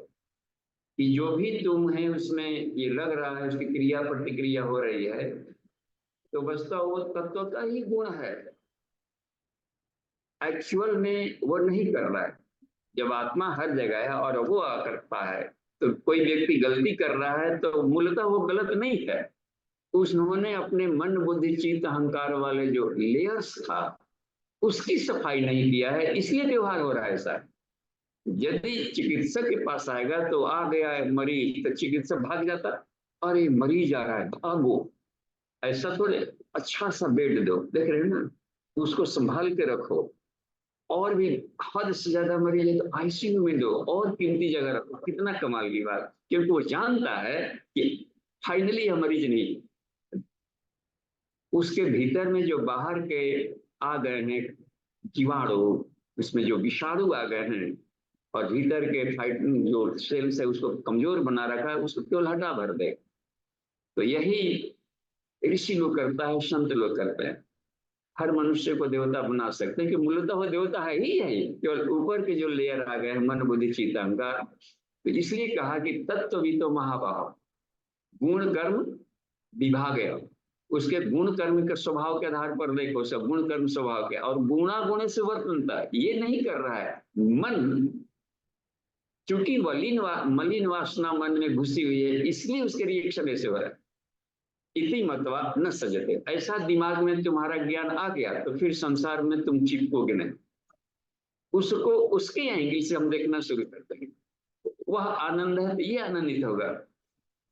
कि जो भी तुम है उसमें ये लग रहा है, उसकी क्रिया प्रतिक्रिया हो रही है, तो बसता वो तत्व का ही गुण है, एक्चुअल में वो नहीं कर रहा है। जब आत्मा हर जगह है और वो करता है, तो कोई व्यक्ति गलती कर रहा है तो मूलतः वो गलत नहीं है, उन्होंने अपने मन बुद्धि चित्त अहंकार वाले जो लेयर्स था उसकी सफाई नहीं किया है, इसलिए व्यवहार हो रहा है ऐसा। यदि चिकित्सक के पास आएगा तो आ गया है मरीज, तो चिकित्सक भाग जाता, अरे मरीज आ रहा है भागो, ऐसा थोड़े। अच्छा सा बेड दो, देख रहे हैं ना, उसको संभाल के रखो। और भी हद से ज्यादा मरीज है तो आईसीयू में दो, और कीमती जगह रखो। कितना कमाल की बात, क्योंकि वो जानता है कि फाइनली यह मरीज नहीं, उसके भीतर में जो बाहर के आ गए हैं जीवाणु, उसमें जो विषाणु आ गए हैं और भीतर के फाइट जो सेल्स है उसको कमजोर बना रखा है, उसको केवल हटा भर दे। तो यही ऋषि लोग करता है, संत लोग करते हैं। हर मनुष्य को देवता बना सकते हैं कि मूलतः वो देवता है ही है, केवल ऊपर के जो लेयर आ गए हैं मन बुद्धि चित्त अहंकार। तो इसलिए कहा कि तत्व भी तो महाभाव, गुण कर्म विभाग है। उसके गुण कर्म के स्वभाव के आधार पर देखो, सब गुण कर्म स्वभाव के, और गुणा गुण से वर्तनता ये नहीं कर रहा है मन, क्योंकि मलिन वासना मन में घुसी हुई है, इसलिए उसके रिएक्शन ऐसे हो रहा है। इति मतवा न सजते, ऐसा दिमाग में तुम्हारा ज्ञान आ गया तो फिर संसार में तुम चिपकोगे नहीं, उसको उसके एंगल से हम देखना शुरू करते हैं। वह आनंद है तो ये आनंदित होगा,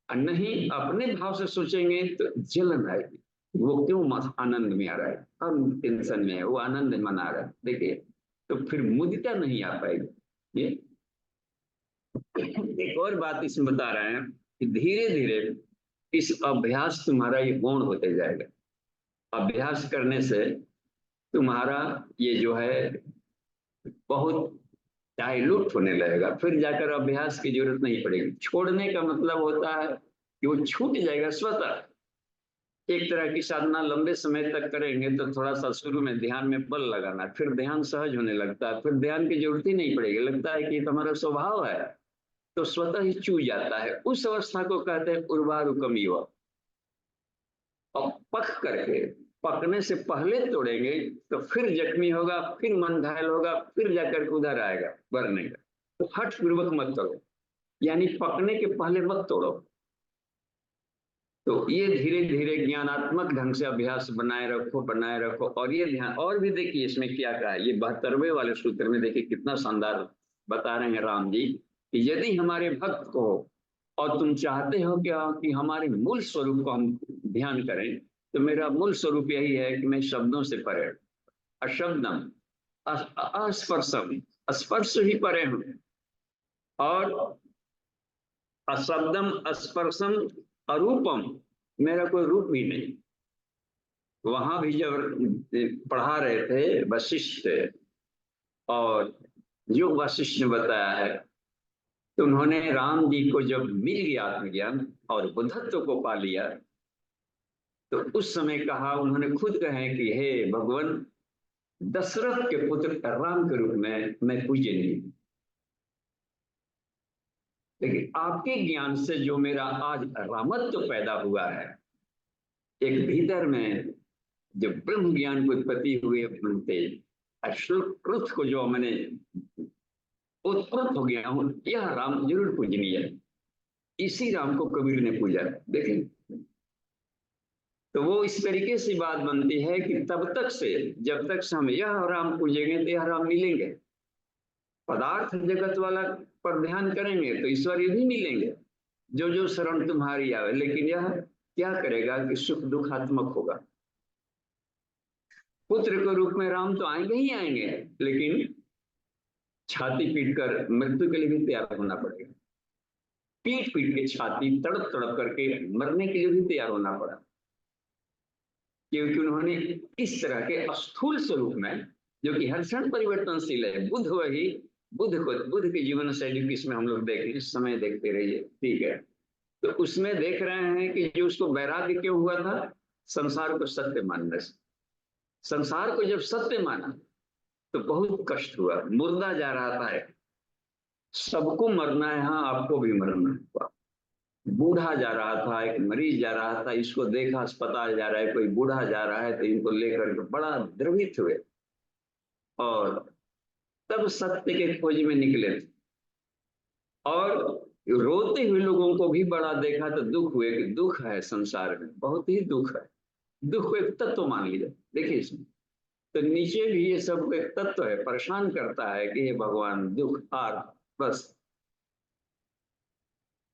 और नहीं अपने भाव से सोचेंगे तो जलन आएगी। वो क्यों आनंद में आ रहा है, हम टेंशन में है, वो आनंद मना रहा है, देखिए, तो फिर मुदिता नहीं आ पाएगी। ये एक और बात इसमें बता रहे हैं कि धीरे धीरे इस अभ्यास तुम्हारा ये गौण होते जाएगा। अभ्यास करने से तुम्हारा ये जो है बहुत डाइल्यूट होने लगेगा, फिर जाकर अभ्यास की जरूरत नहीं पड़ेगी। छोड़ने का मतलब होता है कि वो छूट जाएगा स्वतः। एक तरह की साधना लंबे समय तक करेंगे तो थोड़ा सा शुरू में ध्यान में बल लगाना, फिर ध्यान सहज होने लगता है, फिर ध्यान की जरूरत ही नहीं पड़ेगी, लगता है कि तुम्हारा स्वभाव है, तो स्वतः ही चूक जाता है। उस अवस्था को कहते हैं उर्वारुकमिव। और पक करके, पकने से पहले तोड़ेंगे तो फिर जख्मी होगा, फिर मन घायल होगा, फिर जाकर के उधर आएगा बढ़ने का। तो हठ पूर्वक मत तोड़ो, यानी पकने के पहले मत तोड़ो। तो ये धीरे धीरे ज्ञानात्मक ढंग से अभ्यास बनाए रखो, बनाए रखो। और ये ध्यान, और भी देखिए इसमें क्या कहा है, ये 72वें वाले सूत्र में देखिए कितना शानदार बता रहे हैं राम जी, कि यदि हमारे भक्त को और तुम चाहते हो क्या कि हमारे मूल स्वरूप को हम ध्यान करें, तो मेरा मूल स्वरूप यही है कि मैं शब्दों से परे, अशब्दम अस्पर्शम, स्पर्श ही परे हूं, और अशब्दम स्पर्शम अरूपम, मेरा कोई रूप भी नहीं। वहां भी जब पढ़ा रहे थे वशिष्ठ, और जो वशिष्ठ ने बताया है, तो उन्होंने राम जी को जब मिल गया आत्मज्ञान और बुद्धत्व को पा लिया, तो उस समय कहा, उन्होंने खुद कहे कि हे भगवान, दशरथ के पुत्र राम के रूप में मैं पूज्य नहीं। लेकिन आपके ज्ञान से जो मेरा आज रामत्व पैदा हुआ है, एक भीतर में जो ब्रह्म ज्ञान की उत्पत्ति हुई बनते अश्रुत को जो मैंने उत्पन्न हो गया हूं, यह राम जरूर पूजनीय है। इसी राम को कबीर ने पूजा। देखें, तो वो इस तरीके से बात बनती है कि तब तक से, जब तक से हम यह राम पूजेंगे तो यह राम मिलेंगे। पदार्थ जगत वाला पर ध्यान करेंगे तो ईश्वर यदि मिलेंगे, जो जो शरण तुम्हारी आवे, लेकिन यह क्या करेगा कि सुख दुखात्मक होगा। पुत्र के रूप में राम तो आएंगे ही आएंगे, लेकिन छाती पीट कर मृत्यु के लिए भी तैयार होना पड़ेगा। पीट पीट के छाती तड़प तड़प करके मरने के लिए भी तैयार होना पड़ा, क्योंकि उन्होंने इस तरह के स्थूल स्वरूप में, जो कि हर क्षण परिवर्तनशील है, बुद्ध वही, बुद्ध की जीवन शैली किसमें हम लोग देखें, इस समय देखते रहिए, ठीक है। तो उसमें देख रहे हैं कि जो उसको वैराग्य क्यों हुआ था, संसार को सत्य मानने से। संसार को जब सत्य माना तो बहुत कष्ट हुआ, मुर्दा जा रहा था, सबको मरना है, हाँ आपको भी मरना है। बूढ़ा जा रहा था, एक मरीज जा रहा था, इसको देखा अस्पताल जा रहा है, कोई बूढ़ा जा रहा है, तो इनको लेकर के बड़ा द्रवित हुए और तब सत्य के खोज में निकले थे। और रोते हुए लोगों को भी बड़ा देखा तो दुख हुए कि दुख है संसार में, बहुत ही दुख है। दुख को एक तत्व मान लीजिए, देखिए इसमें तो नीचे भी ये सब एक तत्व है, परेशान करता है कि हे भगवान दुख हार बस।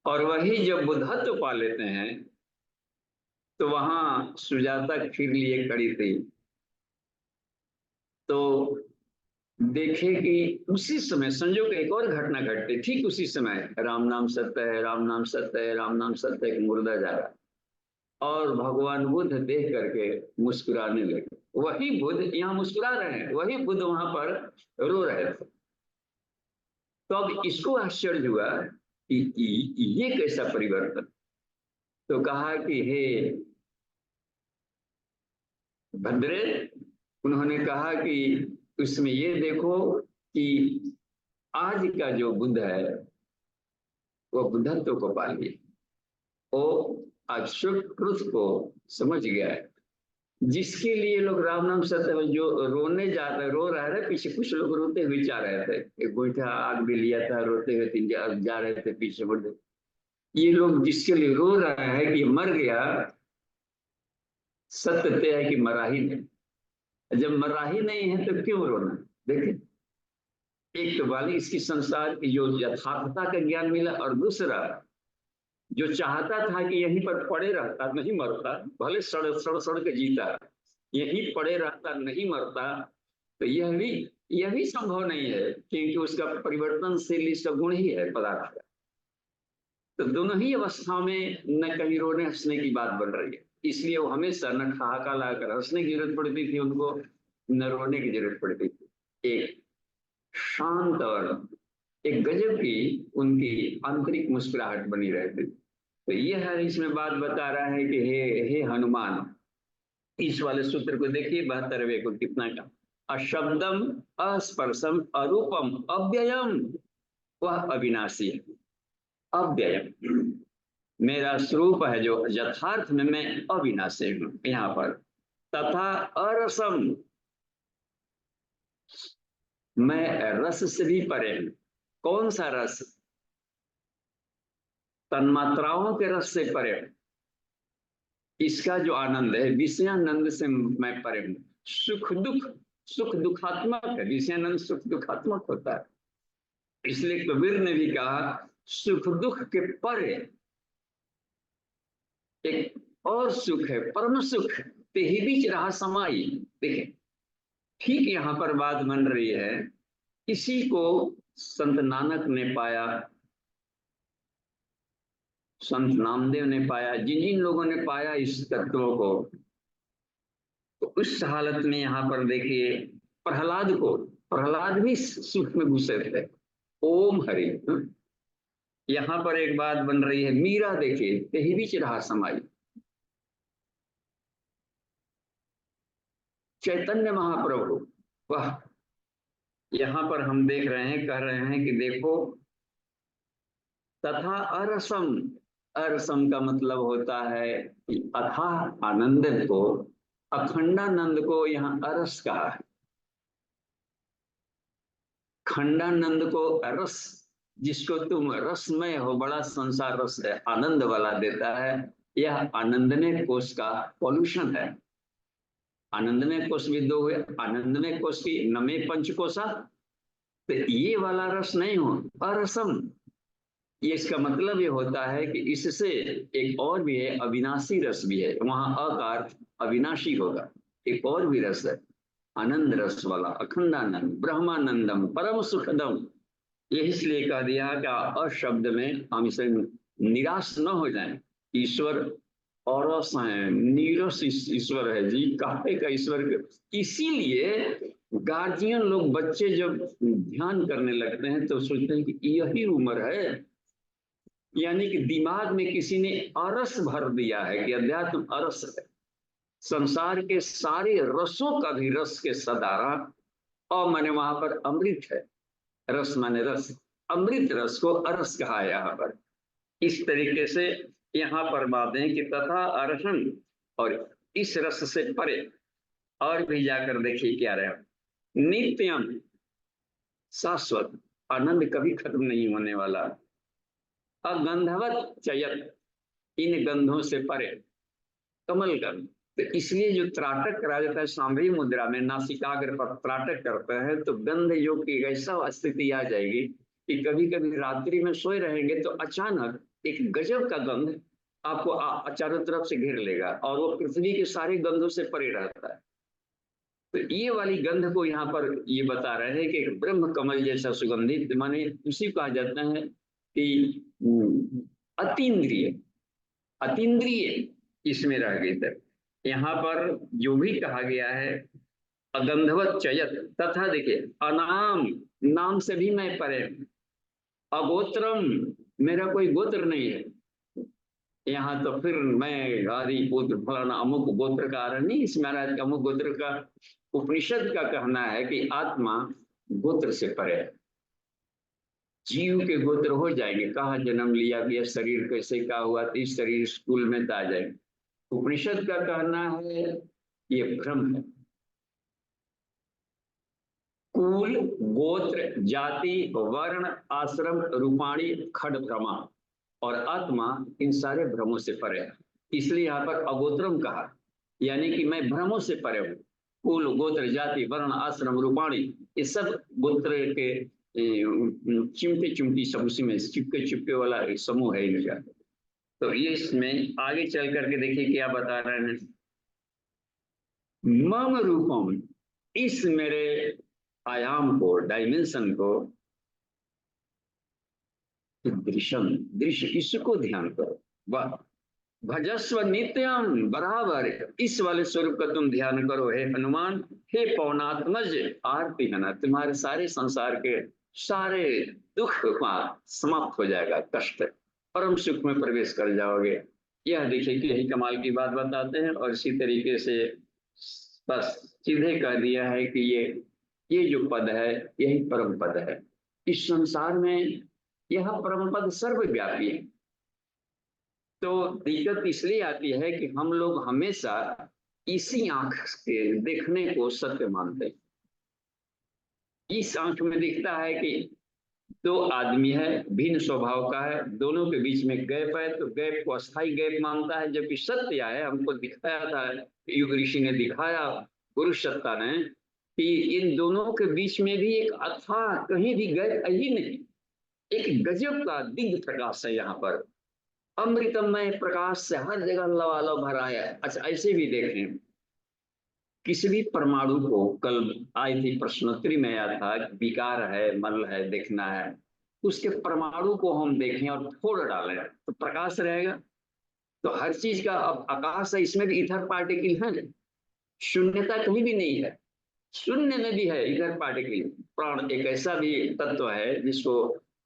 और वही जब बुद्धत्व पा लेते हैं तो वहां सुजाता खीर लिए खड़ी थी, तो देखे कि उसी समय संजोग एक और घटना घटती, ठीक उसी समय राम नाम सत्य है, राम नाम सत्य है, राम नाम सत्य है, मुर्दा जा रहा, और भगवान बुद्ध देख करके मुस्कुराने लगे। वही बुद्ध यहाँ मुस्कुरा रहे हैं, वही बुद्ध वहां पर रो रहे थे। तो अब इसको आश्चर्य हुआ कि ये कैसा परिवर्तन। तो कहा कि हे भद्रे, उन्होंने कहा कि उसमें ये देखो कि आज का जो बुद्ध है वो बुद्धत्व को पा लिया, वो आज ट्रुथ को समझ गया है। जिसके लिए लोग राम नाम सत्य, जो रोने जा रहे, रो रहे थे, पीछे कुछ लोग रोते हुए जा रहे थे, एक गोईठा आग भी लिया था, रोते हुए जा रहे थे पीछे बुद्ध। ये लोग जिसके लिए रो रहा है कि मर गया, सत्य तय है कि मरा ही नहीं। जब मरा ही नहीं है तो क्यों रोना। देखिए, एक तो वाली इसकी संसार की जो यथार्थता का ज्ञान मिला, और दूसरा जो चाहता था कि यहीं पर पड़े रहता, नहीं मरता, भले सड़ के जीता, यहीं पड़े रहता, नहीं मरता, तो यह भी संभव नहीं है, क्योंकि उसका परिवर्तनशील इसका गुण ही है पदार्थ का। तो दोनों ही अवस्थाओं में न कहीं रोने हंसने की बात बन रही है, इसलिए वो हमेशा न ठहाका लाकर हंसने की जरूरत पड़ती थी उनको, न रोने की जरूरत पड़ती थी। एक शांत और एक गजब की उनकी आंतरिक मुस्कुराहट बनी रहती थी। तो यह है इसमें बात बता रहा है कि हे हनुमान, इस वाले सूत्र को देखिए 72वें को कितना का, अशब्दम अस्पर्शम अरूपम अव्ययम, वह अविनाशी है। अव्ययम मेरा स्वरूप है जो यथार्थ में मैं अविनाशी हूं यहाँ पर। तथा अरसम, मैं रस से भी परे हूं। कौन सा रस? तन्मात्राओं के रस से परे हूं। इसका जो आनंद है विषयानंद से मैं परे हूं। सुख दुखात्मक है, विषयानंद सुख दुखात्मक होता है। इसलिए कबीर ने भी कहा सुख दुख के परे एक और सुख है, परम सुख, ते ही बीच रहा समाई। देखिए, ठीक यहाँ पर बात बन रही है, इसी को संत नानक ने पाया, संत नामदेव ने पाया, जिन जिन लोगों ने पाया इस तत्व को, तो उस हालत में यहाँ पर देखिए प्रहलाद भी सुख में घुसे थे। ओम हरि, यहाँ पर एक बात बन रही है, मीरा देखिए यही बीच रहा समाई। चैतन्य महाप्रभु, वाह, यहाँ पर हम देख रहे हैं, कह रहे हैं कि देखो, तथा अरसम, अरसम का मतलब होता है कि अथाह आनंद को, अखंडानंद को यहाँ अरस कहा है। खंडानंद को रस, जिसको तुम रसमय हो, बड़ा संसार रस है, आनंद वाला देता है, यह आनंदमय कोश का पॉल्यूशन है। आनंदमय कोश भी दो हुए, आनंदमय कोश की नमे पंचकोशा तो ये वाला रस नहीं हो, अरसम। ये इसका मतलब ये होता है कि इससे एक और भी है, अविनाशी रस भी है, वहां अकार अविनाशी होगा। एक और भी रस है, आनंद रस वाला, अखंडानंद, ब्रह्मानंदम, परम सुखदम। ये इसलिए कह दिया कि अशब्द में हम इसे निराश न हो जाएं। ईश्वर और रस है, नीरस ईश्वर है जी, काहे का ईश्वर इसीलिए गार्जियन लोग बच्चे जब ध्यान करने लगते हैं तो सोचते हैं कि यही उम्र है, यानी कि दिमाग में किसी ने अरस भर दिया है कि अध्यात्म अरस है। संसार के सारे रसों का भी रस के सदारा, और माने वहां पर अमृत है। रस माने रस, अमृत रस को अरस कहा है यहाँ पर। इस तरीके से यहाँ पर बातें कि तथा अरहन, और इस रस से परे और भी जाकर देखिए क्या रहे, नित्यम, शाश्वत, आनंद कभी खत्म नहीं होने वाला, अगंधवत चयत, इन गंधों से परे, कमल गंध। तो इसलिए जो त्राटक करा जाता है सांभरी मुद्रा में, नासिकाग्र पर त्राटक करते हैं, तो गंध योग की ऐसा स्थिति आ जाएगी कि कभी कभी रात्रि में सोए रहेंगे तो अचानक एक गजब का गंध आपको चारों तरफ से घेर लेगा, और वो पृथ्वी के सारे गंधों से परे रहता है। तो ये वाली गंध को यहाँ पर ये बता रहे हैं कि ब्रह्म कमल जैसा सुगंधित, माने उसी कहा जाता है कि अतीन्द्रिय, अतीन्द्रिय इसमें रह गई। तक यहाँ पर जो भी कहा गया है, अगंधवत चयत, तथा देखिए अनाम, नाम से भी मैं परे, अगोत्रम, मेरा कोई गोत्र नहीं है। यहाँ तो फिर मैं आदि पुत्र फलाना अमुक गोत्र का आ नहीं, इस महाराज अमुक गोत्र का, उपनिषद का कहना है कि आत्मा गोत्र से परे है। जीव के गोत्र हो जाएंगे, कहाँ जन्म लिया, यह शरीर कैसे का हुआ, तो इस शरीर स्कूल में तो आ जाएंगे। उपनिषद का कहना है ये भ्रम है। कुल, गोत्र, जाति, वर्ण, आश्रम, रूपाणी, खड भ्रमा, और आत्मा इन सारे भ्रमों से परे है। इसलिए यहाँ पर अगोत्रम कहा, यानी कि मैं भ्रमों से परे हूँ। कुल, गोत्र, जाति, वर्ण, आश्रम, रूपाणी, ये सब गोत्र के चिमटे चिमटी सब उसी में चिपके चिपके वाला समूह है इनका। तो ये इसमें आगे चल करके देखिए क्या बता रहे हैं, मम रूपम, इस मेरे आयाम को, डायमेंशन को, दृश्यम, दृश्य, इसको ध्यान करो, वह भजस्व नित्यम, बराबर इस वाले स्वरूप का तुम ध्यान करो हे हनुमान, हे पवनात्मज, आरती है ना, तुम्हारे सारे संसार के सारे दुख समाप्त हो जाएगा, कष्ट, परम सुख में प्रवेश कर जाओगे। यह देखिए कि यही कमाल की बात बताते हैं। और इसी तरीके से बस सीधे कह दिया है कि ये जो पद है यही परम पद है। इस संसार में यह परम पद सर्वव्यापी है। तो दिक्कत इसलिए आती है कि हम लोग हमेशा इसी आंख के देखने को सत्य मानते हैं। इस आंख में दिखता है कि दो आदमी है, भिन्न स्वभाव का है, दोनों के बीच में गैप है, तो गैप को अस्थाई गैप मानता है। जबकि सत्य है, हमको दिखाया था, युग ऋषि ने दिखाया, गुरु सत्ता ने, कि इन दोनों के बीच में भी एक अथाह, कहीं भी गैप ही नहीं, एक गजब का दिव्य प्रकाश है यहाँ पर, अमृतमय प्रकाश से हर जगह लवालब भरा है। अच्छा ऐसे भी देखें, किसी भी परमाणु को, कल आई थी प्रश्नोत्तरी में आया था, विकार है, मल है, देखना है, उसके परमाणु को हम देखें और फोड़ डालें तो प्रकाश रहेगा। तो हर चीज का अब आकाश है, इसमें भी इथर पार्टिकल है, शून्यता कहीं भी नहीं है, शून्य में भी है इथर पार्टिकल। प्राण एक ऐसा भी तत्व है जिसको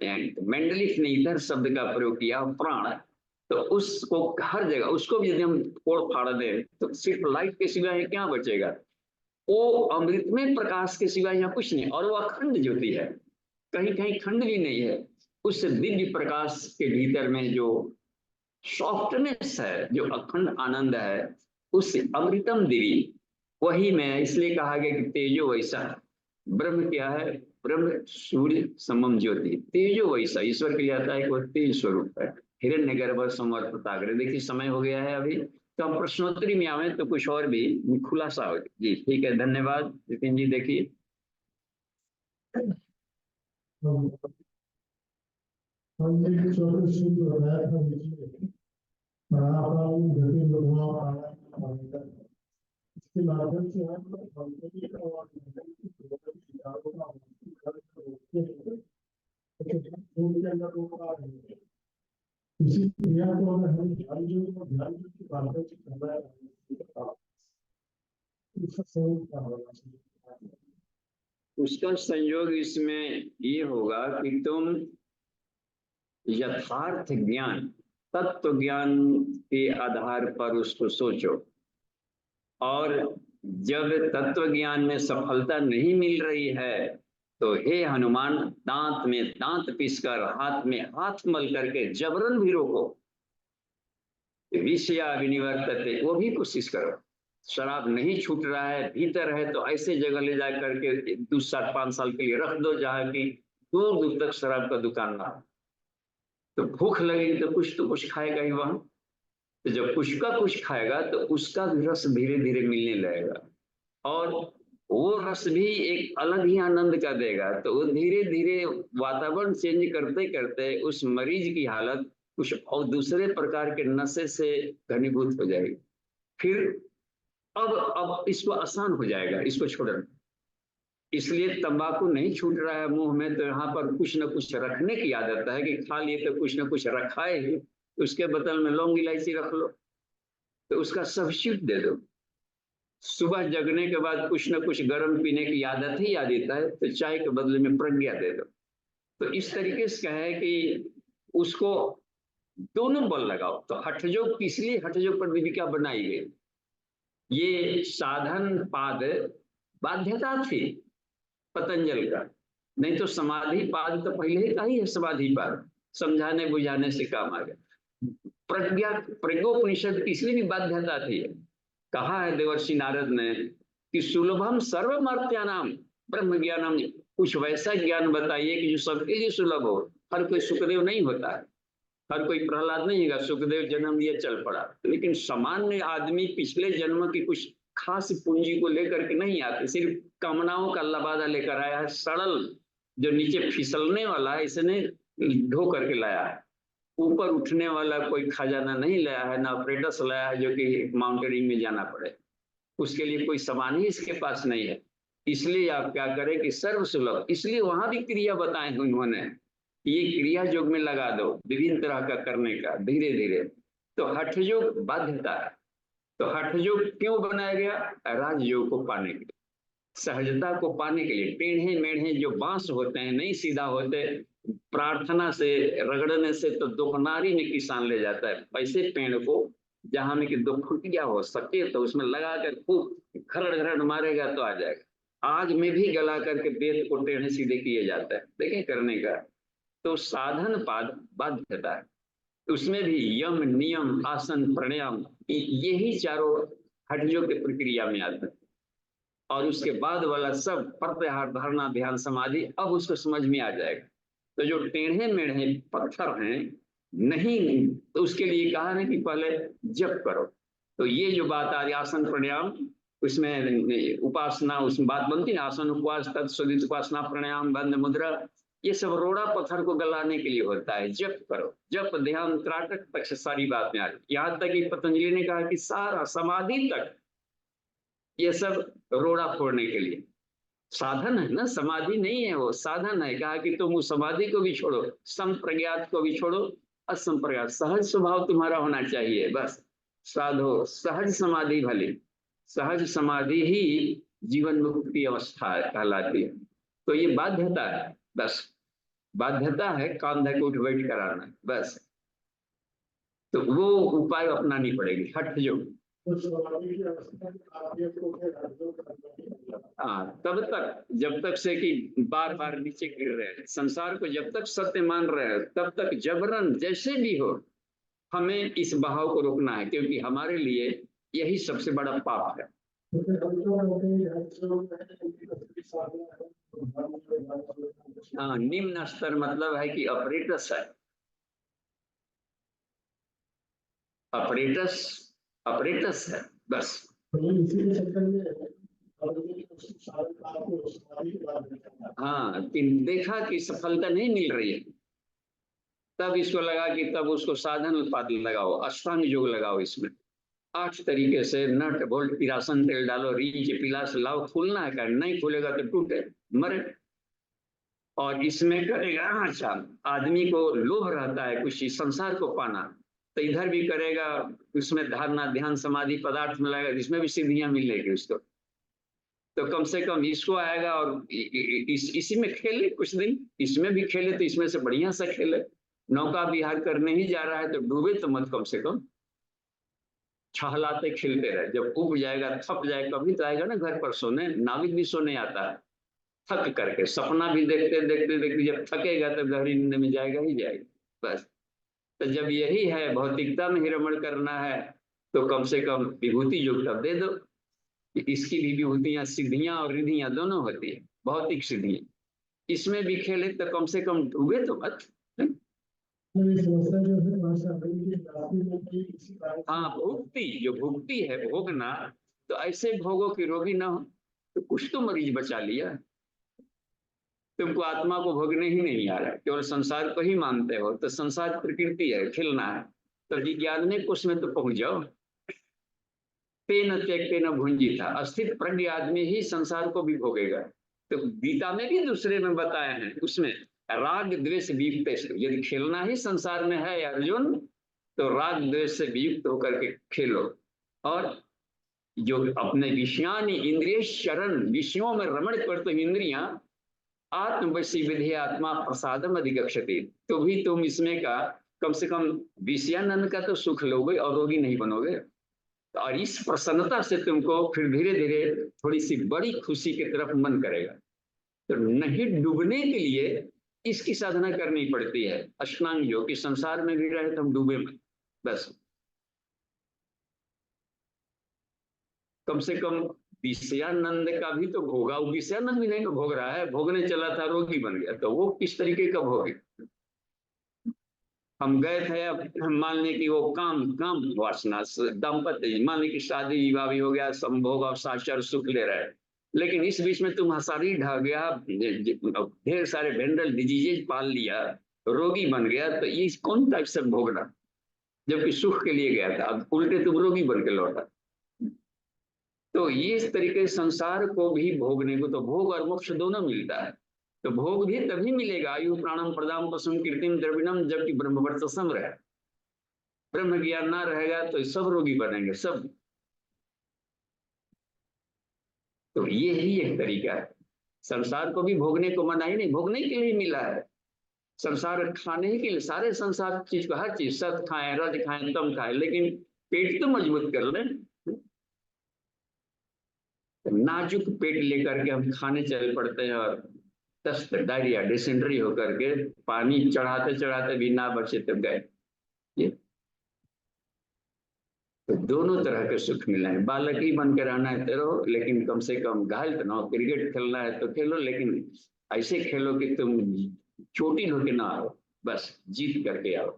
मेंडलिफ ने इथर शब्द का प्रयोग किया, प्राण। तो उसको हर जगह, उसको भी यदि हम फोड़ फाड़ दें तो सिर्फ लाइट के सिवाय क्या बचेगा, वो अमृतमय प्रकाश के सिवाय यहाँ कुछ नहीं, और वो अखंड ज्योति है, कहीं कहीं खंड भी नहीं है। उस दिव्य प्रकाश के भीतर में जो सॉफ्टनेस है, जो अखंड आनंद है, उस अमृतम देवी, वही मैं, इसलिए कहा गया कि तेजो वैसा, ब्रह्म क्या है, ब्रह्म सूर्य समम ज्योति, तेजो वैसा, ईश्वर के लिए आता है कि वह तेज स्वरूप है, हिरण्य गर्भ समर्पिताग्र। देखिए समय हो गया है अभी, तो हम प्रश्नोत्तरी में आवे तो कुछ और भी खुलासा हो जी। ठीक है, धन्यवाद नितिन जी। देखिए छोटे शुद्ध बताया था इसके माध्यम से हम इसी क्रिया को अगर हम ध्यान की माध्यम से करना है उसका संयोग इसमें ये होगा कि तुम यथार्थ ज्ञान, तत्व ज्ञान के आधार पर उसको सोचो, और जब तत्व ज्ञान में सफलता नहीं मिल रही है तो हे हनुमान, दांत में दांत पीसकर हाथ में हाथ मल करके जबरन भी रोको। विषया विनिवर्तते, वो भी कोशिश करो। शराब नहीं छूट रहा है, भीतर है, तो ऐसे जगह ले जा करके 2-5 साल के लिए रख दो जहाँ की दूर दूर तक शराब का दुकान ना हो। तो भूख लगेगी तो कुछ खाएगा ही वहां। तो जब कुछ का कुछ खाएगा तो उसका भी रस धीरे धीरे मिलने लगेगा, और वो रस भी एक अलग ही आनंद का देगा। तो वो धीरे धीरे वातावरण चेंज करते करते उस मरीज की हालत कुछ और दूसरे प्रकार के नशे से घनीभूत हो जाएगी। फिर अब इसको आसान हो जाएगा इसको छोड़ना। इसलिए तंबाकू नहीं छूट रहा है मुंह में, तो यहाँ पर कुछ न कुछ रखने की आदत है कि खा लिए तो कुछ न कुछ रखा है, उसके बदल में लौंग इलायची रख लो, तो उसका सब्स्टिट्यूट दे दो। सुबह जगने के बाद कुछ न कुछ गर्म पीने की आदत ही आ देता है, तो चाय के बदले में प्रज्ञा दे दो। तो इस तरीके से कहे कि उसको दोनों बल लगाओ। तो हठयोग किस लिए हठयोग पर विधिका बनाई गई? ये साधन पाद बाध्यता थी पतंजल का, नहीं तो समाधि पाद तो पहले ही का ही है। समाधि पाद समझाने बुझाने से काम आ गया। प्रज्ञा प्रज्ञोपनिषद की इसलिए भी बाध्यता थी। कहा है देवर्षि नारद ने कि सुलभम सर्वमर्त्यानाम ब्रह्म ज्ञानम, कुछ वैसा ज्ञान बताइए कि जो सबके लिए सुलभ हो। हर कोई सुखदेव नहीं होता है, हर कोई प्रहलाद नहीं होगा। सुखदेव जन्म लिए चल पड़ा, लेकिन सामान्य आदमी पिछले जन्म की कुछ खास पूंजी को लेकर के नहीं आते, सिर्फ कामनाओं का लबादा लेकर आया है। सरल जो नीचे फिसलने वाला है इसने ढो करके लाया है, ऊपर उठने वाला कोई खजाना नहीं लाया है, ना ऑपरेटस लाया है जो कि माउंटेनिंग में जाना पड़े। उसके लिए कोई सामान ही इसके पास नहीं है। इसलिए आप क्या करें कि सर्व सुलभ, इसलिए वहां भी क्रिया बताए उन्होंने, ये क्रिया योग में लगा दो विभिन्न तरह का करने का धीरे धीरे। तो हठ योग बाध्यता है। तो हठ योग क्यों बनाया गया? राजयोग को पाने के लिए, सहजता को पाने के लिए। टेढ़े मेढ़े जो बांस होते हैं नहीं सीधा होते, प्रार्थना से रगड़ने से तो दुखनारी में किसान ले जाता है। ऐसे पेड़ को जहां में कि 2 फुटिया हो सके तो उसमें लगा कर खूब खरड़ खरड़ मारेगा तो आ जाएगा। आग में भी गला करके वेद को टेढ़े सीधे किए जाता है, देखें करने का। तो साधन पाद बाध्यता है, उसमें भी यम नियम आसन प्राणायाम यही चारों हठयोग की प्रक्रिया में आते हैं। और उसके बाद वाला सब प्रत्याहार धारणा ध्यान समाधि अब उसको समझ में आ जाएगा। तो जो टेढ़े मेढ़े पत्थर हैं नहीं, तो उसके लिए कहा है कि पहले जप करो। तो ये जो बात आ रही आसन प्राणायाम, उसमें उपासना उसमें बात बनती है, आसन उपवास तत्सदित उपासना प्राणायाम बंद मुद्रा, ये सब रोड़ा पत्थर को गलाने के लिए होता है। जप करो, जप ध्यान त्राटक तक से सारी बात में आ रही। यहाँ तक कि पतंजलि ने कहा कि सारा समाधि तक ये सब रोड़ा फोड़ने के लिए साधन है ना, समाधि नहीं है, वो साधन है। कहा कि तुम उस समाधि को भी छोड़ो, संप्रज्ञात को भी छोड़ो, असंप्रज्ञात सहज स्वभाव तुम्हारा होना चाहिए। बस साधो सहज समाधि, भले सहज समाधि ही जीवन मुक्ति अवस्था कहलाती है। तो ये बाध्यता है, बस बाध्यता है, काम धै के उठ बैठ कराना है बस। तो वो उपाय अपनानी पड़ेगी हठ जो। हाँ, तब तक जब तक से कि बार बार नीचे गिर रहे हैं, संसार को जब तक सत्य मान रहे हैं तब तक जबरन जैसे भी हो हमें इस बहाव को रोकना है, क्योंकि हमारे लिए यही सबसे बड़ा पाप है। हाँ, निम्न स्तर मतलब है कि ऑपरेटस है, ऑपरेटस ऑपरेटस है बस। और ये उसकी सारी आपको समाधि के बाद देखा था। हाँ, देखा कि सफलता नहीं मिल रही है, तब इसको लगा कि तब उसको साधन उत्पाद लगाओ, अष्टांग योग लगाओ, इसमें 8 तरीके से नट बोल्ट पिरासन तेल डालो, रीच पिलास लाओ, खुलना है, नहीं खुलेगा तो टूटे मरे। और इसमें करेगा, अच्छा आदमी को लोभ रहता है कुछ चीज संसार को पाना, तो इधर भी करेगा, उसमें धारणा ध्यान समाधि पदार्थ में लगेगा, इसमें भी सिद्धियां मिलेगी उसको, तो कम से कम इसको आएगा। और इसी में खेले कुछ दिन, इसमें भी खेले तो इसमें से बढ़िया से खेले। नौका विहार करने ही जा रहा है तो डूबे तो मत, कम से कम छहलाते खिलते रहे, जब उब जाएगा थक जाए कभी तो आएगा ना घर पर सोने, नाविक भी सोने आता है थक करके, सपना भी देखते देखते देखते जब थकेगा तो गहरी नींद में जाएगा ही जाएगा बस। तो जब यही है भौतिकता में ही रमण करना है, तो कम से कम विभूति योग तब दे दो, इसकी भी विभूतियां सिद्धियां और रिद्धियां दोनों होती है, भौतिक सिद्धियां, इसमें भी खेले तो कम से कम डूबे तो मत। तो ये समस्या जो है भाषा की प्राप्ति में भी इसी कारण से हाँ, भुक्ति जो भुक्ति है भोगना, तो ऐसे भोगो कि रोगी ना हो, तो कुछ तो मरीज बचा लिया। तुमको आत्मा को भोगने ही नहीं आ रहा है, केवल संसार को ही मानते हो, तो संसार प्रकृति है, खिलना है, तो विज्ञान उसमें तो पहुंच जाओ। पेन त्यक्ते न भुंजी था, अस्थित प्रज्ञ आदमी ही संसार को भी भोगेगा। तो गीता में भी दूसरे में बताए हैं, उसमें राग द्वेष वियुक्त, यदि खेलना ही संसार में है अर्जुन, तो राग द्वेष से वियुक्त होकर के खेलो। और जो अपने विषयानी इंद्रिय शरण, विषयों में रमण करते इंद्रियां, आत्मवशी विधि आत्मा प्रसादम अधिगच्छति, तो भी तुम इसमें का कम से कम विषयानंद का तो सुख लोगे और रोगी नहीं बनोगे। और इस प्रसन्नता से तुमको फिर धीरे धीरे थोड़ी सी बड़ी खुशी की तरफ मन करेगा। तो नहीं डूबने के लिए इसकी साधना करनी पड़ती है, अष्टांग योग, कि संसार में भी रहे तो हम डूबे मत, बस कम से कम विषयानंद का भी तो भोगा, वो विषयानंद भी नहीं तो भोग रहा है, भोगने चला था रोगी बन गया, तो वो किस तरीके का भोग है। हम गए थे, अब हम मान लें कि वो काम काम वासना दाम्पत्य, मान लें कि शादी विवाह भी हो गया, संभोग और साचर सुख ले रहे, लेकिन इस बीच में तुम शरीर ढह गया, ढेर सारे वेंडल डिजीजेज पाल लिया, रोगी बन गया, तो ये कौन टाइप से भोगना, जबकि सुख के लिए गया था, अब उल्टे तुम रोगी बन के लौटा। तो ये इस तरीके संसार को भी भोगने को, तो भोग और मोक्ष दोनों मिलता है, तो भोग भी तभी मिलेगा आयु प्राणम प्रदाम पशुम कीर्तिम द्रविणम, जबकि ब्रह्मवर्चस्वम रहे, ब्रह्म ज्ञान ना रहेगा तो सब रोगी बनेंगे सब। तो ये ही एक तरीका है, संसार को भी भोगने को मना ही नहीं, भोगने के लिए मिला है संसार, खाने के लिए, सारे संसार चीज को, हर चीज सत खाएं रज खाएं तम खाएं, लेकिन पेट तो मजबूत कर लें। नाजुक पेट लेकर के हम खाने चल पड़ते हैं और दस्त डायरिया डिसेंट्री होकर के पानी चढ़ाते चढ़ाते भी ना बचे तो गए। ये तो दोनों तरह के सुख मिले हैं, बालक ही बन के रहना है तो रहो, लेकिन कम से कम घायल तो ना हो, क्रिकेट खेलना है तो खेलो, लेकिन ऐसे खेलो कि तुम चोटिल होके ना आओ, बस जीत करके आओ।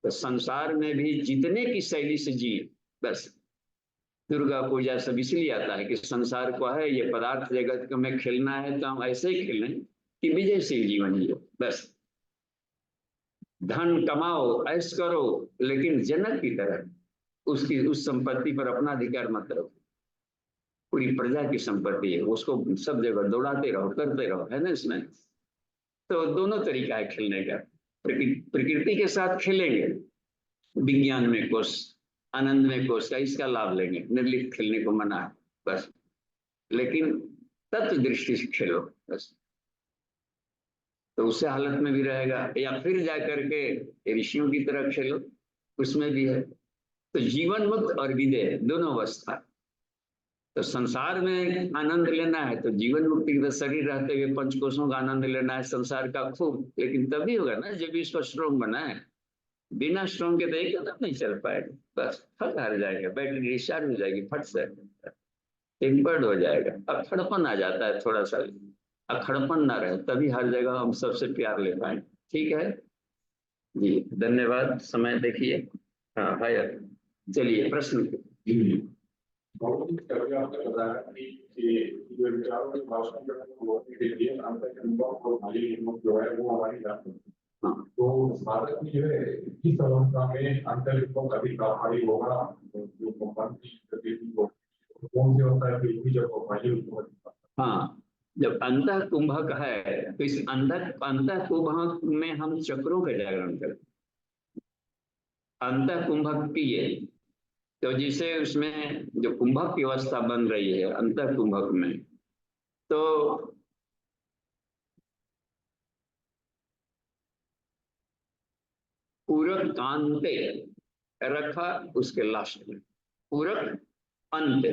तो संसार में भी जीतने की शैली से जी, बस दुर्गा पूजा सब इसलिए आता है कि संसार को है ये पदार्थ जगत में खेलना है, तो हम ऐसे ही खेलें कि विजयशील जीवन जियो, बस धन कमाओ ऐश करो, लेकिन जनक की तरह उसकी उस संपत्ति पर अपना अधिकार मत रखो, पूरी प्रजा की संपत्ति है, उसको सब जगह दौड़ाते रहो, करते रहो, है ना इसमें। तो दोनों तरीका है खेलने का, प्रकृति के साथ खेलेंगे, विज्ञान में कोष आनंद में कोष का इसका लाभ लेंगे, निर्लिप्त खेलने को मना है बस, लेकिन तत्व दृष्टि से खेलो बस, तो उससे हालत में भी रहेगा। या फिर जाकर के ऋषियों की तरह खेलो, उसमें भी है। तो जीवन मुक्त और विदेह दोनों अवस्था, तो संसार में आनंद लेना है तो जीवन मुक्ति के शरीर रहते हुए पंचकोशों का आनंद लेना है संसार का खूब, लेकिन तभी होगा ना जब इसको स्ट्रोंग बना है, बिना स्ट्रोंग के तो एक कदम नहीं चल पाएगा, बस थक हार जाएगा, बैटरी डिस्चार्ज हो जाएगी, फट से टेम्पर्ड हो जाएगा, अखड़पन आ जाता है थोड़ा सा, अखड़पन ना रहे तभी हर जगह हम सबसे प्यार ले पाए। ठीक है जी, धन्यवाद, समय देखिए। हाँ है, चलिए प्रश्न। बहुत ही कभी आपने बताया कि जो विचारों की भाषा के लिए आंतरिक अनुभव और बाहरी अनुभव जो है वो हमारी जान है। तो भारत में जो है इस अवस्था में आंतरिक अनुभव अधिक प्रभावी होगा जो मन की गतिविधि हो कौन सी होता है कि जब बाहरी अनुभव। हाँ, जब अंतः कुंभक है तो इस अंतः कुंभक में हम चक्रों का जागरण करते हैं। अंतः कुंभक की है तो जिसे उसमें जो कुंभक की अवस्था बन रही है अंतः कुंभक में, तो पूरक कांते रखा उसके लास्ट में, पूरक अंत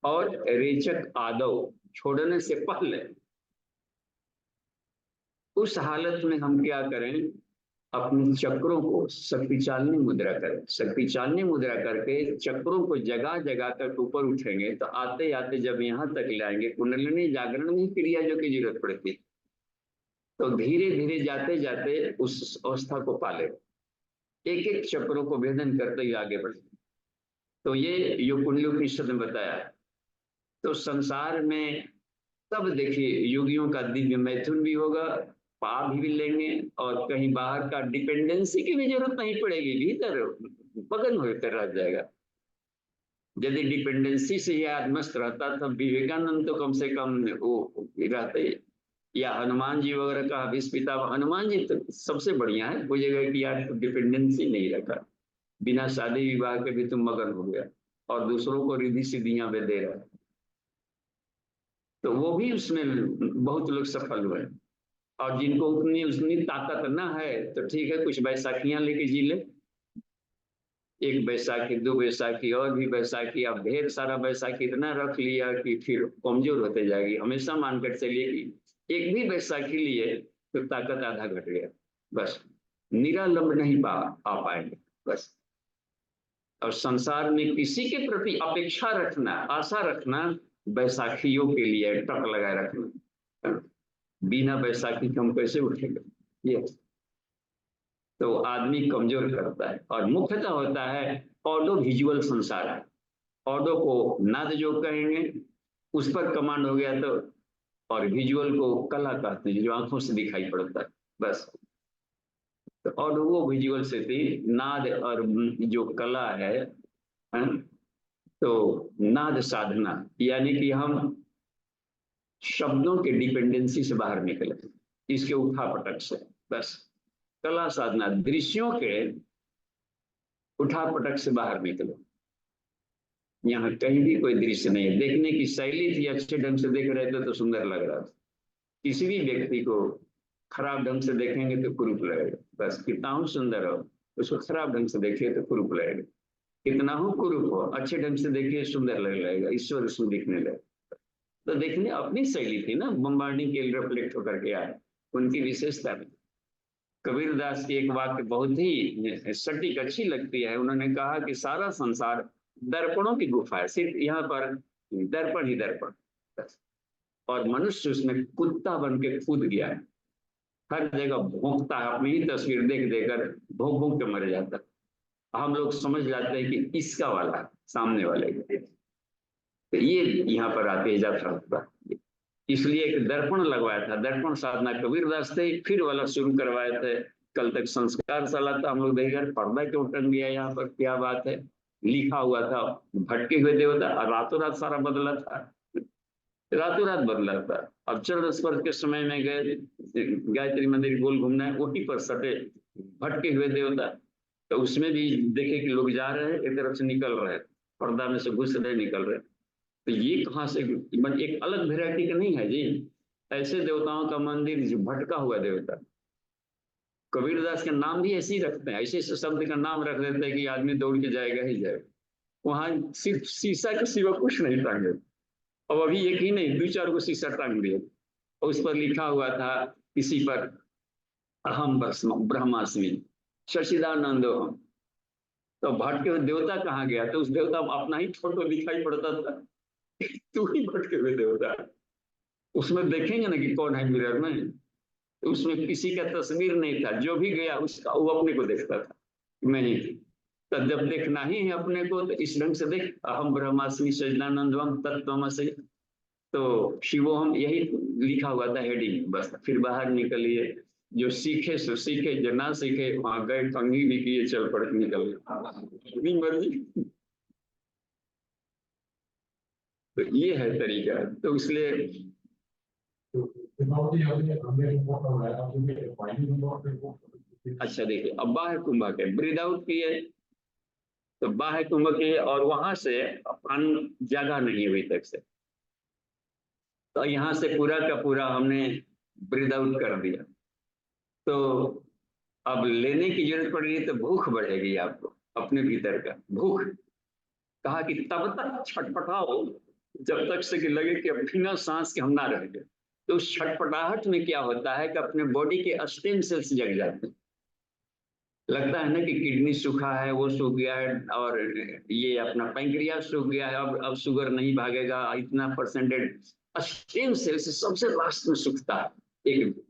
और रेचक आदव छोड़ने से पहले उस हालत में हम क्या करें, अपने चक्रों को शक्ति चालनी मुद्रा करें। शक्ति चालनी मुद्रा करके चक्रों को जगह जगह तक ऊपर उठेंगे तो आते आते जब यहाँ तक लाएंगे कुंडलिनी जागरण में क्रिया जो की जरूरत पड़ती है, तो धीरे धीरे जाते जाते उस अवस्था को पाले, एक एक चक्रों को भेदन करते ही आगे बढ़े। तो ये जो कुंडली उपनिषद ने बताया, तो संसार में तब देखिए योगियों का दिव्य मैथुन भी होगा, पाप भी लेंगे और कहीं बाहर का डिपेंडेंसी की भी जरूरत नहीं पड़ेगी, भीतर मगन होकर रह जाएगा। यदि डिपेंडेंसी से ही आत्मस्त रहता तब विवेकानंद तो कम से कम वो रहते, या हनुमान जी वगैरह का विस्पिता। हनुमान जी तो सबसे बढ़िया है, बुझेगा कि यार डिपेंडेंसी नहीं रखा, बिना शादी विवाह के भी तुम मगन हो गया और दूसरों को रिद्धि सिद्धियां दे रहा है। तो वो भी उसमें बहुत लोग सफल हुए, और जिनको उतनी उतनी ताकत ना है तो ठीक है कुछ बैसाखियां लेके जी ले, एक बैसाखी दो बैसाखी और भी बैसाखी, अब ढेर सारा बैसाखी इतना रख लिया कि फिर कमजोर होते जाएगी। हमेशा मानकर चलिए कि एक भी बैसाखी लिए तो ताकत आधा घट गया, बस निरालंब नहीं आ पाएंगे बस। और संसार में किसी के प्रति अपेक्षा रखना, आशा रखना, बैसाखियों के लिए टक लगाए रखना, बिना बैसाखी के हम कैसे उठेंगे, ये तो आदमी कमजोर करता है। और मुख्यतः होता है ऑडो विजुअल संसार है, ऑडो को नाद जो कहेंगे उस पर कमांड हो गया तो, और विजुअल को कला कहते हैं जो आंखों से दिखाई पड़ता है बस। तो ऑडो वो विजुअल से थी, नाद और जो कला है, तो नाद साधना यानी कि हम शब्दों के डिपेंडेंसी से बाहर निकले, इसके उठापटक से, बस कला साधना दृश्यों के उठापटक से बाहर निकलो। यहाँ कहीं भी कोई दृश्य नहीं है, देखने की शैली थी, अच्छे ढंग से देख रहे थे तो सुंदर लग रहा था। किसी भी व्यक्ति को खराब ढंग से देखेंगे तो कुरूप लगेगा, बस कितना हो सुंदर हो उसको खराब ढंग से देखिए तो कुरूप लगेगा, कितना हो कुरूप हो अच्छे ढंग से देखिए सुंदर लगेगा, ईश्वर उसमें दिखने लगे। तो देखने अपनी शैली थी ना, बम्बार्डिंग के रिफ्लेक्ट होकर के आए, उनकी विशेषता थी। कबीरदास की एक वाक्य बहुत ही सटीक अच्छी लगती है, उन्होंने कहा कि सारा संसार दर्पणों की गुफा है, सिर्फ यहाँ पर दर्पण ही दर्पण, और मनुष्य उसमें कुत्ता बन के कूद गया है, हर जगह भौंकता है, अपनी ही तस्वीर देख देकर भौंक भौंक के मर जाता है। हम लोग समझ जाते हैं कि इसका वाला सामने वाले का, तो ये यहाँ पर आते जाता, इसलिए एक दर्पण लगवाया था, दर्पण साधना कबीरदास थे, फिर वाला शुरू करवाए थे। कल तक संस्कार शाला था, हम लोग देखकर पर्दा क्यों टंग गया यहाँ पर, क्या बात है, लिखा हुआ था भटके हुए देवता, और रातों रात सारा बदला था, रातों रात बदला था। अब चरण स्पर्श के समय में गए गायत्री मंदिर गोल घूमना है, वहीं पर सटे भटके हुए देवता, तो उसमें भी देखे कि लोग जा रहे हैं एक तरफ से निकल रहे, पर्दा में से घुस रहे निकल रहे, तो ये कहाँ से, एक अलग वेराइटी का नहीं है जी, ऐसे देवताओं का मंदिर जो भटका हुआ देवता। कबीरदास के नाम भी ऐसे ही रखते हैं, ऐसे शब्द का नाम रख देते हैं कि आदमी दौड़ के जाएगा ही जाएगा, वहां सिर्फ शीशा के सिवा कुछ नहीं टांगे, अब अभी एक ही नहीं दो चार को शीशा टांग दिए, और उस पर लिखा हुआ था किसी पर अहम ब्रह्मास्मि सचिदानंदो, तो भटके हुए देवता कहाँ गया, तो उस देवता में अपना ही फोटो दिखाई पड़ता था, तू ही भटके हुए देवता, उसमें देखेंगे ना कि कौन है मिरर में, तो उसमें किसी का तस्वीर नहीं था, जो भी गया उसका वो अपने को देखता था, मैं ही, तो जब देखना ही है अपने को तो इस ढंग से देख, अहम ब्रह्मास्मि सच्चिदानंदम तत्त्वमसि, तो शिवोहम यही लिखा हुआ था हेडिंग, बस फिर बाहर निकलिए, जो सीखे सो सीखे, जो ना सीखे वहां गए कंघी भी किए, चल पड़ के निकल गए, अपनी मर्जी। तो ये है तरीका, तो इसलिए अच्छा देखिए, अब बाह्य कुंभक है, ब्रीद आउट किए तो बाह्य कुंभक है, और वहां से अपन जगह नहीं हुई तक से, तो यहाँ से पूरा का पूरा हमने ब्रीद आउट कर दिया, तो अब लेने की जरूरत पड़ रही है, तो भूख बढ़ेगी आपको अपने भीतर का भूख। कहा कि तब तक छटपटाओ जब तक से कि लगे कि अब बिना सांस के हम ना रह गए। तो उस छटपटाहट में क्या होता है कि अपने बॉडी के स्टेम सेल्स जग जाते हैं। लगता है ना कि किडनी सूखा है, वो सूख गया है, और ये अपना पैंक्रियास सूख गया है, अब शुगर नहीं भागेगा, इतना परसेंटेज स्टेम सेल्स सबसे लास्ट में सूखता है एक।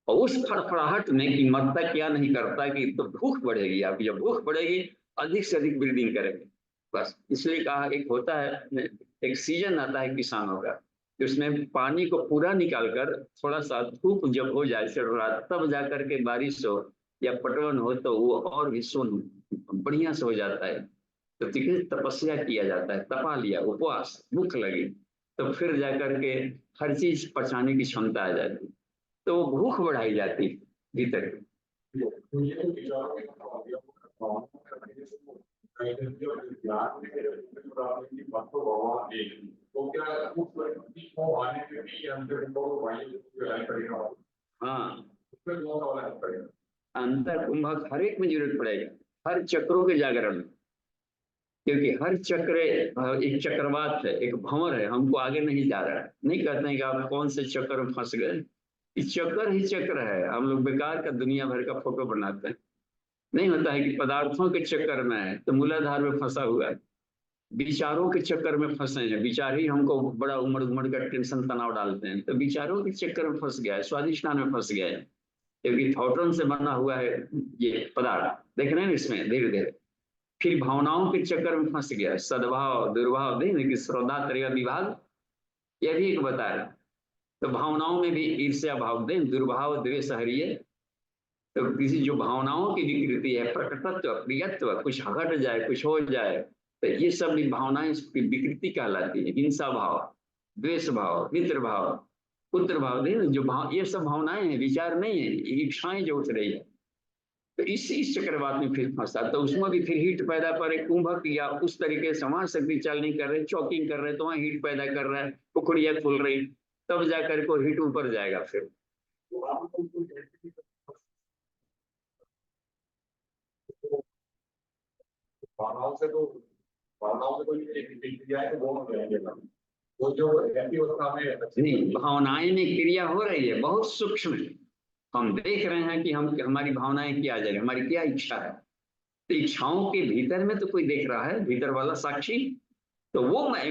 और उस फड़फड़ाहट में कि मरता क्या नहीं करता कि तो भूख बढ़ेगी, आप जब भूख बढ़ेगी अधिक से अधिक ब्रीदिंग करेंगे, बस। इसलिए कहा एक होता है, एक सीजन आता है किसानों का, उसमें पानी को पूरा निकाल कर थोड़ा सा धूप जब हो जाए तब जाकर के बारिश हो या पटवन हो, तो वो और भी सोन बढ़िया से हो जाता है। तो तपस्या किया जाता है, तपा लिया, उपवास, भूख लगी, तो फिर जाकर के हर चीज पचाने की क्षमता आ जाती है, तो वो भूख बढ़ाई जाती है भीतर। हाँ, अंतर कुंभक हर एक में जरूरत पड़ेगा, हर चक्रों के जागरण में, क्योंकि हर चक्र एक चक्रवात है, एक भंवर है, हमको आगे नहीं जा रहा है। नहीं कहते हैं कि आप कौन से चक्कर में फंस गए, इस चक्कर ही चक्र है। हम लोग बेकार का दुनिया भर का फोटो बनाते हैं, नहीं होता है कि पदार्थों के चक्कर में है तो मूलाधार में फंसा हुआ है, विचारों के चक्कर में फंसे हैं, विचार ही हमको बड़ा उमड़ उमड़ कर टेंशन तनाव डालते हैं, तो विचारों के चक्कर में फंस गया है, स्वादिष्ठान में फंस गया है, क्योंकि थॉटन से बना हुआ है ये पदार्थ, देख रहे हैं इसमें धीरे धीरे। फिर भावनाओं के चक्कर में फंस गया है, सद्भाव दुर्भाव, देख श्रद्धा तरीका विभाग, यह भी एक बताया। तो भावनाओं में भी ईर्ष्या भाव दें, दुर्भाव द्वेष हरिये, तो किसी जो भावनाओं की विकृति है, प्रकटत्व, प्रियत्व, कुछ हट जाए, कुछ हो जाए, तो ये सब भी भावनाएं विकृति कहलाती है। हिंसा भाव, द्वेष भाव, मित्र भाव, पुत्र भाव, जो भाव, ये सब भावनाएं हैं, विचार नहीं है, इच्छाएं जो उठ रही है। तो इस चक्रवात में फिर फंसा, तो उसमें भी फिर हीट पैदा करे, कुंभक या उस तरीके से वहां शक्ति चाल नहीं कर रहे, चौकिंग कर रहे, तो वहां हीट पैदा कर रहा है, उखड़िया खुल रही, तब जाकर को हीट ऊपर जाएगा। फिर भावनाओं से तो कोई क्रिया है, तो वो हो जाएंगे ना, वो जो ऐसी अवस्था में नहीं, भावनाएं में क्रिया हो रही है, बहुत सूक्ष्म, हम देख रहे हैं कि हम हमारी भावनाएं क्या जा रही, हमारी क्या इच्छा है। तो इच्छाओं के भीतर में तो कोई देख रहा है, भीतर वाला साक्षी, तो वो मैं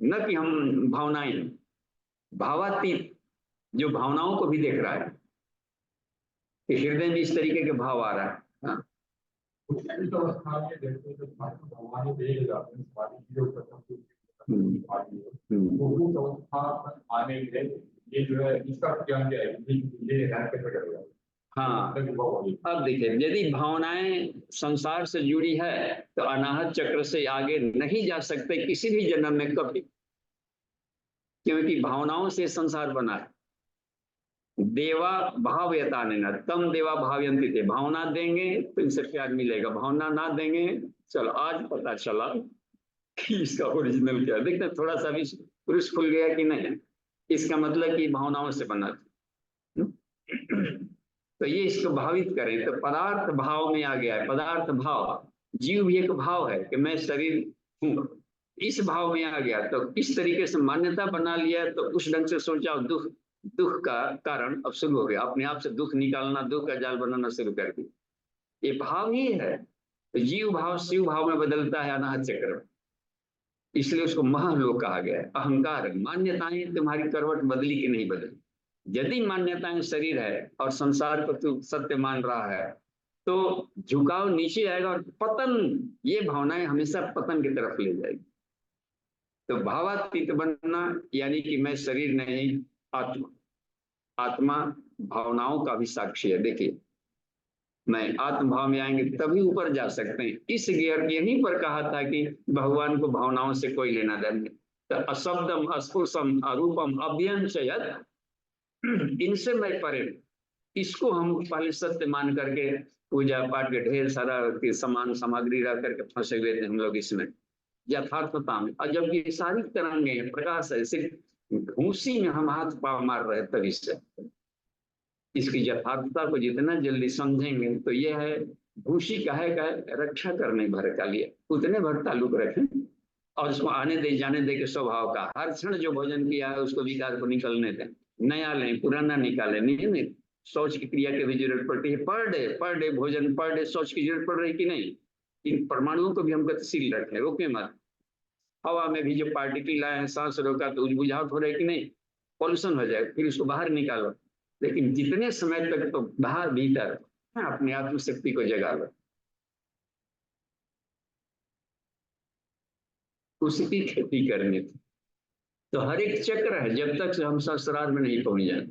न कि हम भावनाएं, भावातीत जो भावनाओं को भी देख रहा है कि हृदय में इस तरीके के भाव आ रहा है। हाँ? ये जो है इसका ज्ञान क्या है, ये हाँ, अब देखिए, यदि भावनाएं संसार से जुड़ी है तो अनाहत चक्र से आगे नहीं जा सकते किसी भी जन्म में कभी, क्योंकि भावनाओं से संसार बना है। देवा भावयता न तम देवा भावयंती थे, भावना देंगे तो इनसे प्यार मिलेगा, भावना ना देंगे, चलो आज पता चला कि इसका ओरिजिनल क्या है। देखते थोड़ा सा भी पुरुष खुल गया कि नहीं, इसका मतलब कि भावनाओं से बना था। तो ये इसको भावित करें, तो पदार्थ भाव में आ गया है। पदार्थ भाव, जीव भी एक भाव है कि मैं शरीर हूँ, इस भाव में आ गया, तो इस तरीके से मान्यता बना लिया, तो उस ढंग से सोचा, दुख का कारण अब शुरू हो गया, अपने आप से दुख निकालना, दुख का जाल बनाना शुरू कर दिया। ये भाव ही है, तो जीव भाव शिव भाव में बदलता है अनाहत चक्र में, इसलिए उसको महलोक कहा गया है। अहंकार, मान्यताएं तुम्हारी करवट बदली कि नहीं बदली। यदि मान्यताएं शरीर है और संसार को तू सत्य मान रहा है, तो झुकाव नीचे आएगा और पतन, ये भावनाएं हमेशा पतन की तरफ ले जाएगी। तो भावातीत बनना यानी कि मैं शरीर नहीं, आत्मा। आत्मा भावनाओं का भी साक्षी है। देखिए, मैं आत्मभाव में आएंगे तभी ऊपर जा सकते हैं। इस गियर यहीं पर कहा था कि भगवान को भावनाओं से कोई लेना देना नहीं। तो अशब्दम, अस्पुरुषम, अरूपम, अव्यंजयत, इनसे मैं परे। इसको हम पहले सत्य मान करके पूजा पाठ के ढेर सारा के सामान सामग्री रख करके फंसे हुए थे हम लोग इसमें, यथार्थता में। और जब ये सारी तरंगे हैं, प्रकाश है, सिर्फ घूसी में हम हाथ पांव मार रहे तभी से। इसकी यथार्थता को जितना जल्दी समझेंगे तो यह है, भूसी कहे रक्षा करने भर का लिए उतने भर ताल्लुक रखें और उसको आने दे जाने दे के स्वभाव का। हर क्षण जो भोजन किया है उसको विकार को निकलने दें, नया लें, पुराना निकालें। नहीं, शौच की क्रिया की भी जरूरत पड़ती है। पर डे भोजन, पर डे शौच की जरूरत पड़ रही कि नहीं। इन परमाणुओं को भी हम गतिशील रखें, रोके मत। हवा में भी जो पार्टिकल आए हैं, सांस रोका तो बुझावट हो रही कि नहीं, पॉल्यूशन हो जाए, फिर उसको बाहर निकालो। लेकिन जितने समय तक तो बाहर भीतर अपनी आत्मशक्ति को जगा लो, उसी की खेती करनी थी। तो हर एक चक्र है, जब तक से हम ससुराल में नहीं पहुंच जाए।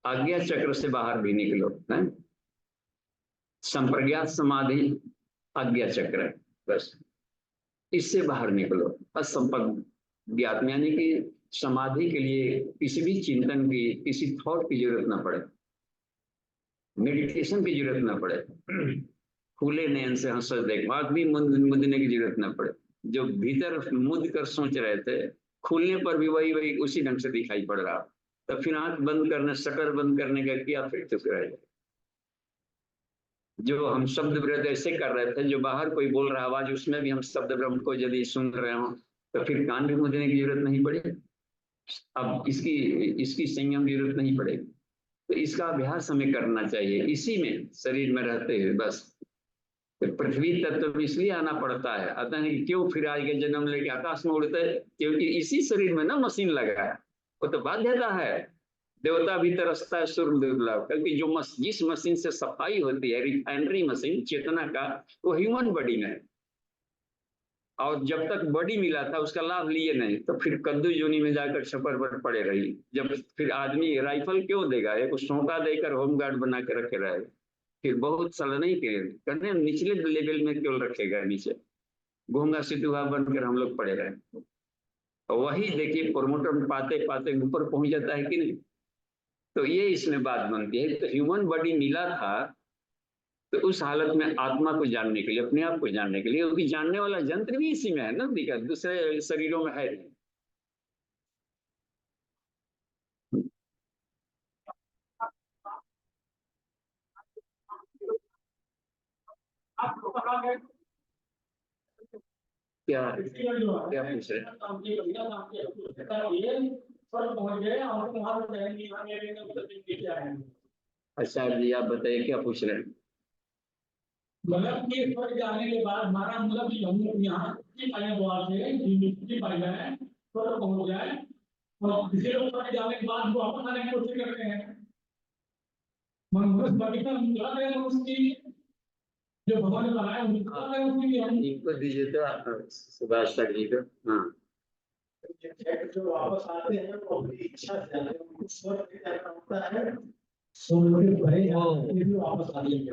आज्ञा चक्र से बाहर भी निकलो है। संप्रज्ञात समाधि आज्ञा चक्र है, बस इससे बाहर निकलो। असंप्रज्ञात यानी कि समाधि के लिए किसी भी चिंतन की, किसी थॉट की जरूरत ना पड़े, मेडिटेशन की जरूरत ना पड़े, खुले नयन से हंस देख, आंख भी मुदने की जरूरत ना पड़े। जो भीतर मुद कर सोच रहे थे, खुलने पर भी वही वही उसी ढंग से दिखाई पड़ रहा। तो फिर आंख बंद करने, शटर बंद करने का क्या फिर चुप रहे। जो हम शब्द वृद्ध ऐसे कर रहे थे, जो बाहर कोई बोल रहा आवाज, उसमें भी हम शब्द ब्रह्म को यदि सुन रहे हो तो फिर कान भी मुदने की जरूरत नहीं पड़ेगी। अब इसकी संयम की जरूरत नहीं पड़ेगी। तो इसका अभ्यास हमें करना चाहिए इसी में, शरीर में रहते हुए। बस तो पृथ्वी तत्व तो इसलिए आना पड़ता है। अतः नहीं क्यों फिर आज के जन्म लेके आकाश में उड़ते, क्योंकि इसी शरीर में ना मशीन लगा है। वो तो बाध्यता है। देवता भी तरसता है सूर्य दुर्लभ, क्योंकि जो जिस मशीन से सफाई होती है, रिफाइनरी मशीन चेतना का, वो ह्यूमन बॉडी में है। और जब तक बॉडी मिला था उसका लाभ लिए नहीं, तो फिर कद्दू योनि में जाकर छपर पर पड़े रही। जब फिर आदमी राइफल क्यों देगा, एक सोटा देकर होमगार्ड बना के रखे रहे, फिर बहुत साल नहीं करने, निचले लेवल में क्यों रखेगा, नीचे घोंगा सिटुआ बनकर हम लोग पड़े रहे। तो वही देखिए प्रमोटर पाते पाते ऊपर पहुंच जाता है कि नहीं। तो ये इसमें बात बनती है। तो ह्यूमन बॉडी मिला था तो उस हालत में आत्मा को जानने के लिए, अपने आप को जानने के लिए, क्योंकि जानने वाला यंत्र भी इसी में है ना, दिक्कत दूसरे शरीरों में है। क्या क्या पूछ रहे हैं? अच्छा जी, आप बताइए क्या पूछ रहे हैं? मतलब कि स्वर्ग जाने के बाद हमारा मतलब कि हम यहाँ की पाया द्वार से की पाई जाए, स्वर्ग पहुंच जाए, और किसी लोग स्वर्ग जाने के बाद वो वापस आने की कोशिश करते हैं। मनुष्य बॉडी का मिला है उसकी, जो भगवान ने बनाया है उसकी भी हम इनको दीजिए तो सुभाष सर जी को। हाँ, जो वापस आते हैं वो अपनी इच्छा से आते हैं, उनको स्वर्ग जाना होता है। तो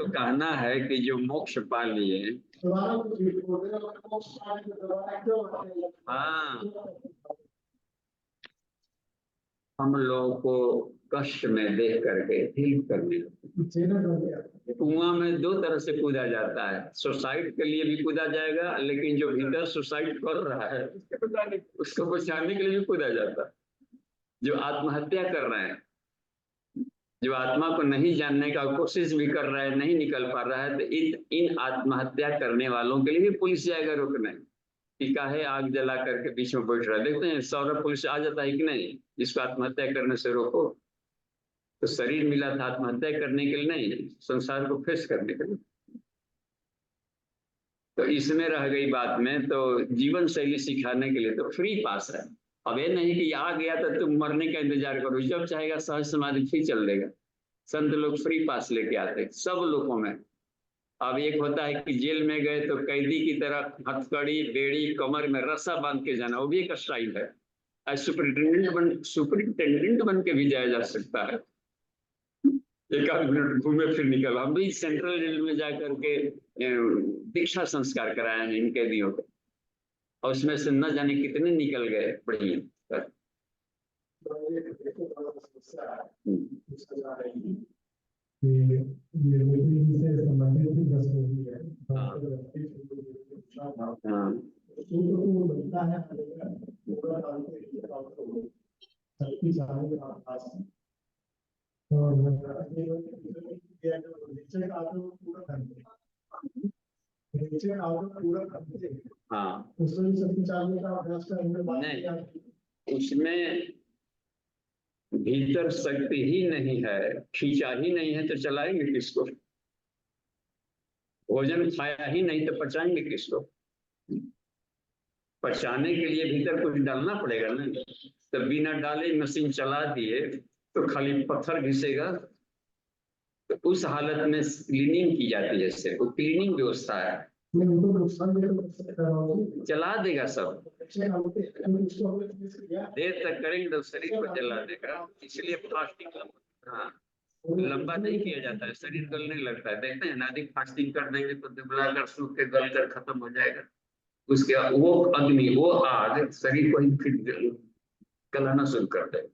कहना है कि जो मोक्ष पा लिए, हाँ, हम लोगों को कष्ट में देख करके हिल करने, कुआं में दो तरह से कूदा जाता है। सुसाइड के लिए भी कूदा जाएगा, लेकिन जो भीतर सुसाइड कर रहा है उसको बचाने के लिए भी कूदा जाता है। जो आत्महत्या कर रहे हैं, जो आत्मा को नहीं जानने का कोशिश भी कर रहा है, नहीं निकल पा रहा है, तो इन आत्महत्या करने वालों के लिए भी पुलिस जाएगा रोकने कि काहे आग जला करके बीच में बैठ रहा है। देखते हैं 100 पुलिस आ जाता है कि नहीं, जिसको आत्महत्या करने से रोको। तो शरीर मिला था आत्महत्या करने के लिए नहीं, संसार को फेस करने के लिए। तो इसमें रह गई बात में, तो जीवन शैली सिखाने के लिए तो फ्री पास है। अब ये नहीं कि आ गया तो तुम मरने का इंतजार करो, जब चाहेगा सहज समाधि फिर चल देगा। संत लोग फ्री पास लेके आते सब लोगों में। अब एक होता है कि जेल में गए तो कैदी की तरह हथकड़ी बेड़ी कमर में रस्सा बांध के जाना, वो भी एक स्टाइल है। सुपरिटेंडेंट बन के भी जाया जा सकता है। एक आध मिनट घूमे फिर निकल। हम भी सेंट्रल जेल में जा करके दीक्षा संस्कार कराए हैं इन कैदियों को, और उसमें से न जाने कितने निकल गए बढ़िया। हाँ नहीं, उसमें भीतर शक्ति ही नहीं है, खींचा ही नहीं है तो चलाएंगे किसको? भोजन खाया ही नहीं तो पचाएंगे किसको? पचाने के लिए भीतर कुछ डालना पड़ेगा ना। तो बिना डाले मशीन चला दिए तो खाली पत्थर घिसेगा। तो उस हालत में क्लीनिंग की जाती है, सिर्फ वो क्लीनिंग व्यवस्था है। जला देगा सब, देर तक करेंगे तो शरीर को जला देगा। इसलिए फास्टिंग हाँ लंबा नहीं किया जाता है, शरीर गलने लगता है। देखते हैं ना, अधिक फास्टिंग कर देंगे तो दुबला कर सूख के गल कर खत्म हो जाएगा। उसके बाद वो अग्नि वो आग शरीर को ही फिर गलाना शुरू कर देगा।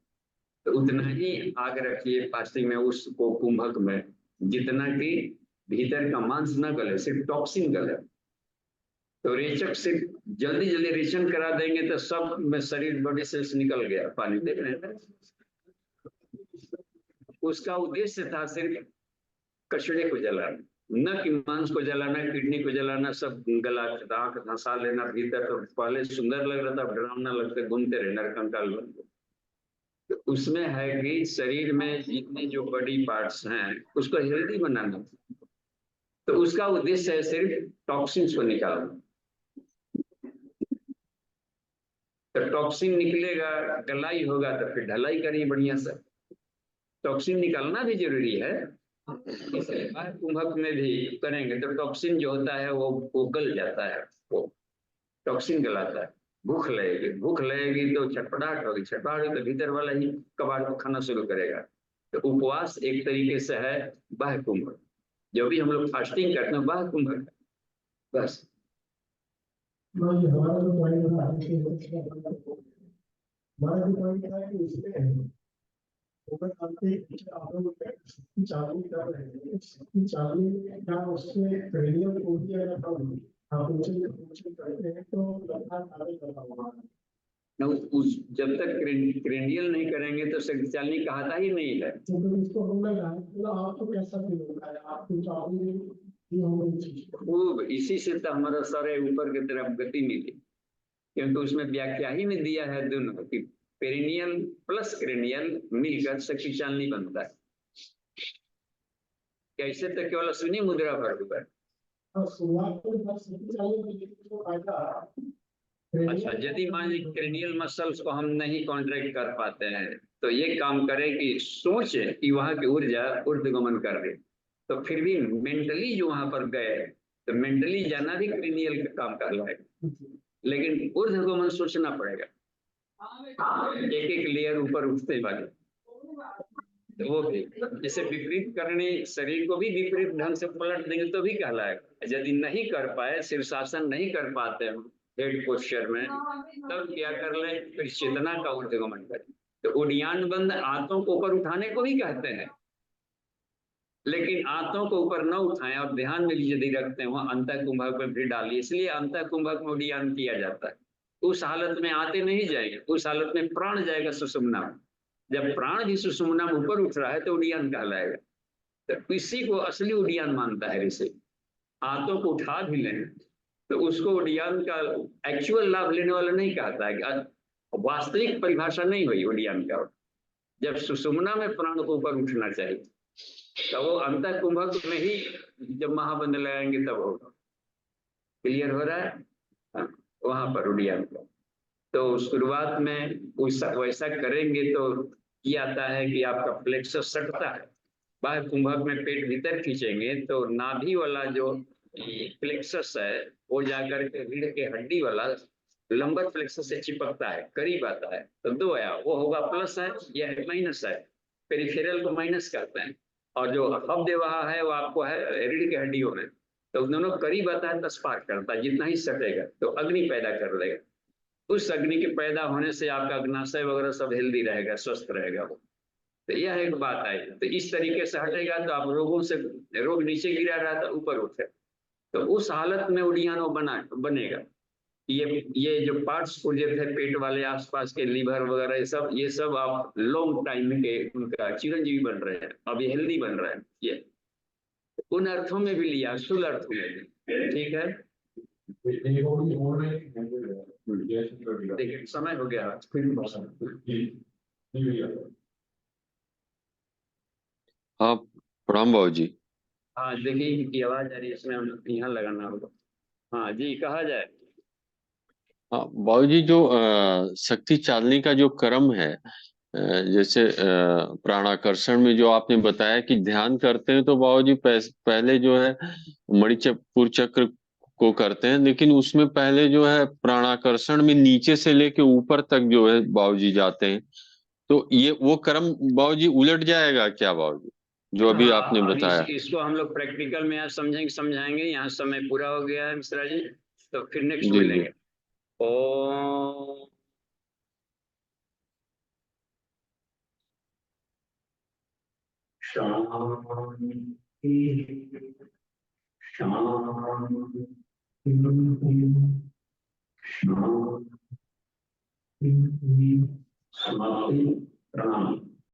तो उतना ही आग रखिए फास्टिंग में, उसको कुंभक में, जितना कि भीतर का मांस न गले, सिर्फ टॉक्सिन गले। तो रेचक सिर्फ जल्दी जल्दी रेचन करा देंगे तो सब में शरीर बॉडी सेल्स निकल गया। पानी देख रहे हैं, उसका उद्देश्य था सिर्फ कचड़े को जलाना, न कि मांस को जलाना, किडनी को जलाना। सब गला दांत धंसा लेना भीतर। तो पहले सुंदर लग रहा था, अब डरावना लगता, घूमते रहे नरकंकाल बन के। तो उसमें है कि शरीर में जितने जो बॉडी पार्ट्स हैं उसको हेल्दी बनाना। तो उसका उद्देश्य है सिर्फ टॉक्सिन्स को निकालना। तो टॉक्सिन निकलेगा, गलाई होगा तो फिर ढलाई करिए बढ़िया से। टॉक्सिन निकालना भी जरूरी है, इसलिए कुंभक में भी करेंगे तो टॉक्सिन जो होता है वो गल जाता है। वो टॉक्सिन गलाता है। भूख लगेगी तो छटपटाहट होगी, छटपटाहट होगी तो भीतर वाला ही कबाड़ को खाना शुरू करेगा। तो उपवास एक तरीके से है बाह्य कुंभक। जो भी हम लोग फास्टिंग करते हैं बाह्य कुंभक बस। हमारा जो पॉइंट था हमारा जो पॉइंट था कि उसमें चालू कर रहे हैं, चालू क्या उससे पेरिनियल होती है ना, आप उनसे करते हैं तो लगातार करता हुआ उस जब तक क्रेनियल नहीं करेंगे तो शक्तिशाली कहता ही नहीं है। तो उसको हम लगा तो आपको कैसा फील होता है? आपको चालू खूब, इसी से तो हमारा सारे ऊपर की तरफ गति मिली, क्योंकि उसमें व्याख्या ही में दिया है दोनों कि पेरिनियल प्लस क्रेनियल मिलकर शक्तिशाली बनता है। कैसे तो केवल अश्विनी मुद्रा पर हुआ है। अच्छा, यदि मान लीजिए क्रेनियल मसल्स को हम नहीं कॉन्ट्रैक्ट कर पाते हैं तो ये काम करें कि सोचे कि वहां की ऊर्जा ऊर्ध्वगमन कर रही, तो फिर भी मेंटली जो वहां पर गए तो मेंटली जाना भी क्रेनियल का काम कर रहा, लेकिन ऊर्ध्वगमन सोचना पड़ेगा। एक एक लेयर ऊपर उठते वाले, तो वो भी जैसे विपरीत करने शरीर को भी विपरीत ढंग से पलट देंगे तो भी कहलाएगा। यदि नहीं कर पाए, शीर्षासन नहीं कर पाते हम हेड पोस्चर में, तब क्या कर ले, फिर चेतना का ऊर्ध्वगमन करें। तो उड्डयन बंद आंतों को ऊपर उठाने को भी कहते हैं, लेकिन आंतों को ऊपर न उठाएं और ध्यान में यदि रखते हैं वहां अंतः कुंभक में भी डालिए, इसलिए अंतः कुंभक में उड्डयन किया जाता है। उस हालत में आते नहीं जाएंगे, उस हालत में प्राण जाएगा सुषुम्ना में। जब प्राण भी सुषुम्ना में ऊपर उठ रहा है तो उड्डयन कहलाएगा। तो इसी को असली उड्डयन मानता है ऋषि। हाथों को उठा भी लें तो उसको उड्डयन का एक्चुअल लाभ लेने वाला नहीं कहता है, वास्तविक परिभाषा नहीं हुई उड्डयन का। जब सुषुम्ना में प्राण को ऊपर उठना चाहिए तो वो अंतः कुंभक में ही जब महाबंध लगाएंगे तब होगा। क्लियर हो रहा है? वहां पर उड्डयन का तो शुरुआत में वैसा करेंगे तो ये आता है कि आपका प्लेक्सस सटता है, बाह्य कुंभक में पेट भीतर खींचेंगे तो नाभि वाला जो प्लेक्सस है वो जाकर के रीढ़ के हड्डी वाला लंबर प्लेक्सस से चिपकता है, करीब आता है। तो दो आया, वो होगा प्लस है, यह माइनस है। पेरिफेरल को माइनस करते हैं, और जो अपदेवाह है वो आपको है रीढ़ की हड्डियों में। तो दोनों करीब आता है तो स्पार्क करता है, जितना ही सटेगा तो अग्नि पैदा कर लेगा। उस अग्नि के पैदा होने से आपका अग्नाशय वगैरह सब हेल्दी रहेगा, स्वस्थ रहेगा वो। तो यह एक बात आई। तो इस तरीके से हटेगा तो आप रोगों से, रोग नीचे गिरा रहा था ऊपर उठे, तो उस हालत में उडियान वो बनेगा। ये जो पार्ट्स पुर्जे थे पेट वाले आसपास के, लीवर वगैरह ये सब आप लॉन्ग टाइम के उनका चिरंजीवी बन रहे हैं, अभी हेल्दी बन रहे हैं। ये उन अर्थों में भी लिया, स्थूल अर्थ में भी, ठीक है। देखिए समय हो गया। हाँ प्रणाम बाबू जी। हाँ देखिए इनकी आवाज आ रही है, इसमें यहाँ लगाना होगा। हाँ जी, कहा जाए। हाँ बाबू जी, जो शक्ति चालनी का जो क्रम है, जैसे प्राणाकर्षण में जो आपने बताया कि ध्यान करते हैं तो बाबू जी पहले जो है मणिपुर चक्र को करते हैं, लेकिन उसमें पहले जो है प्राणाकर्षण में नीचे से लेके ऊपर तक जो है बाबू जी जाते हैं। तो ये वो क्रम बाबू जी उलट जाएगा क्या बाबू जी, जो अभी आपने हाँ, बताया? इसको हम लोग प्रैक्टिकल में आज समझाएंगे। यहाँ समय पूरा हो गया है मिश्रा जी, तो फिर नेक्स्ट जी जी। मिलेंगे। ओम शांति शांति शांति। समाप्ति। प्रणाम।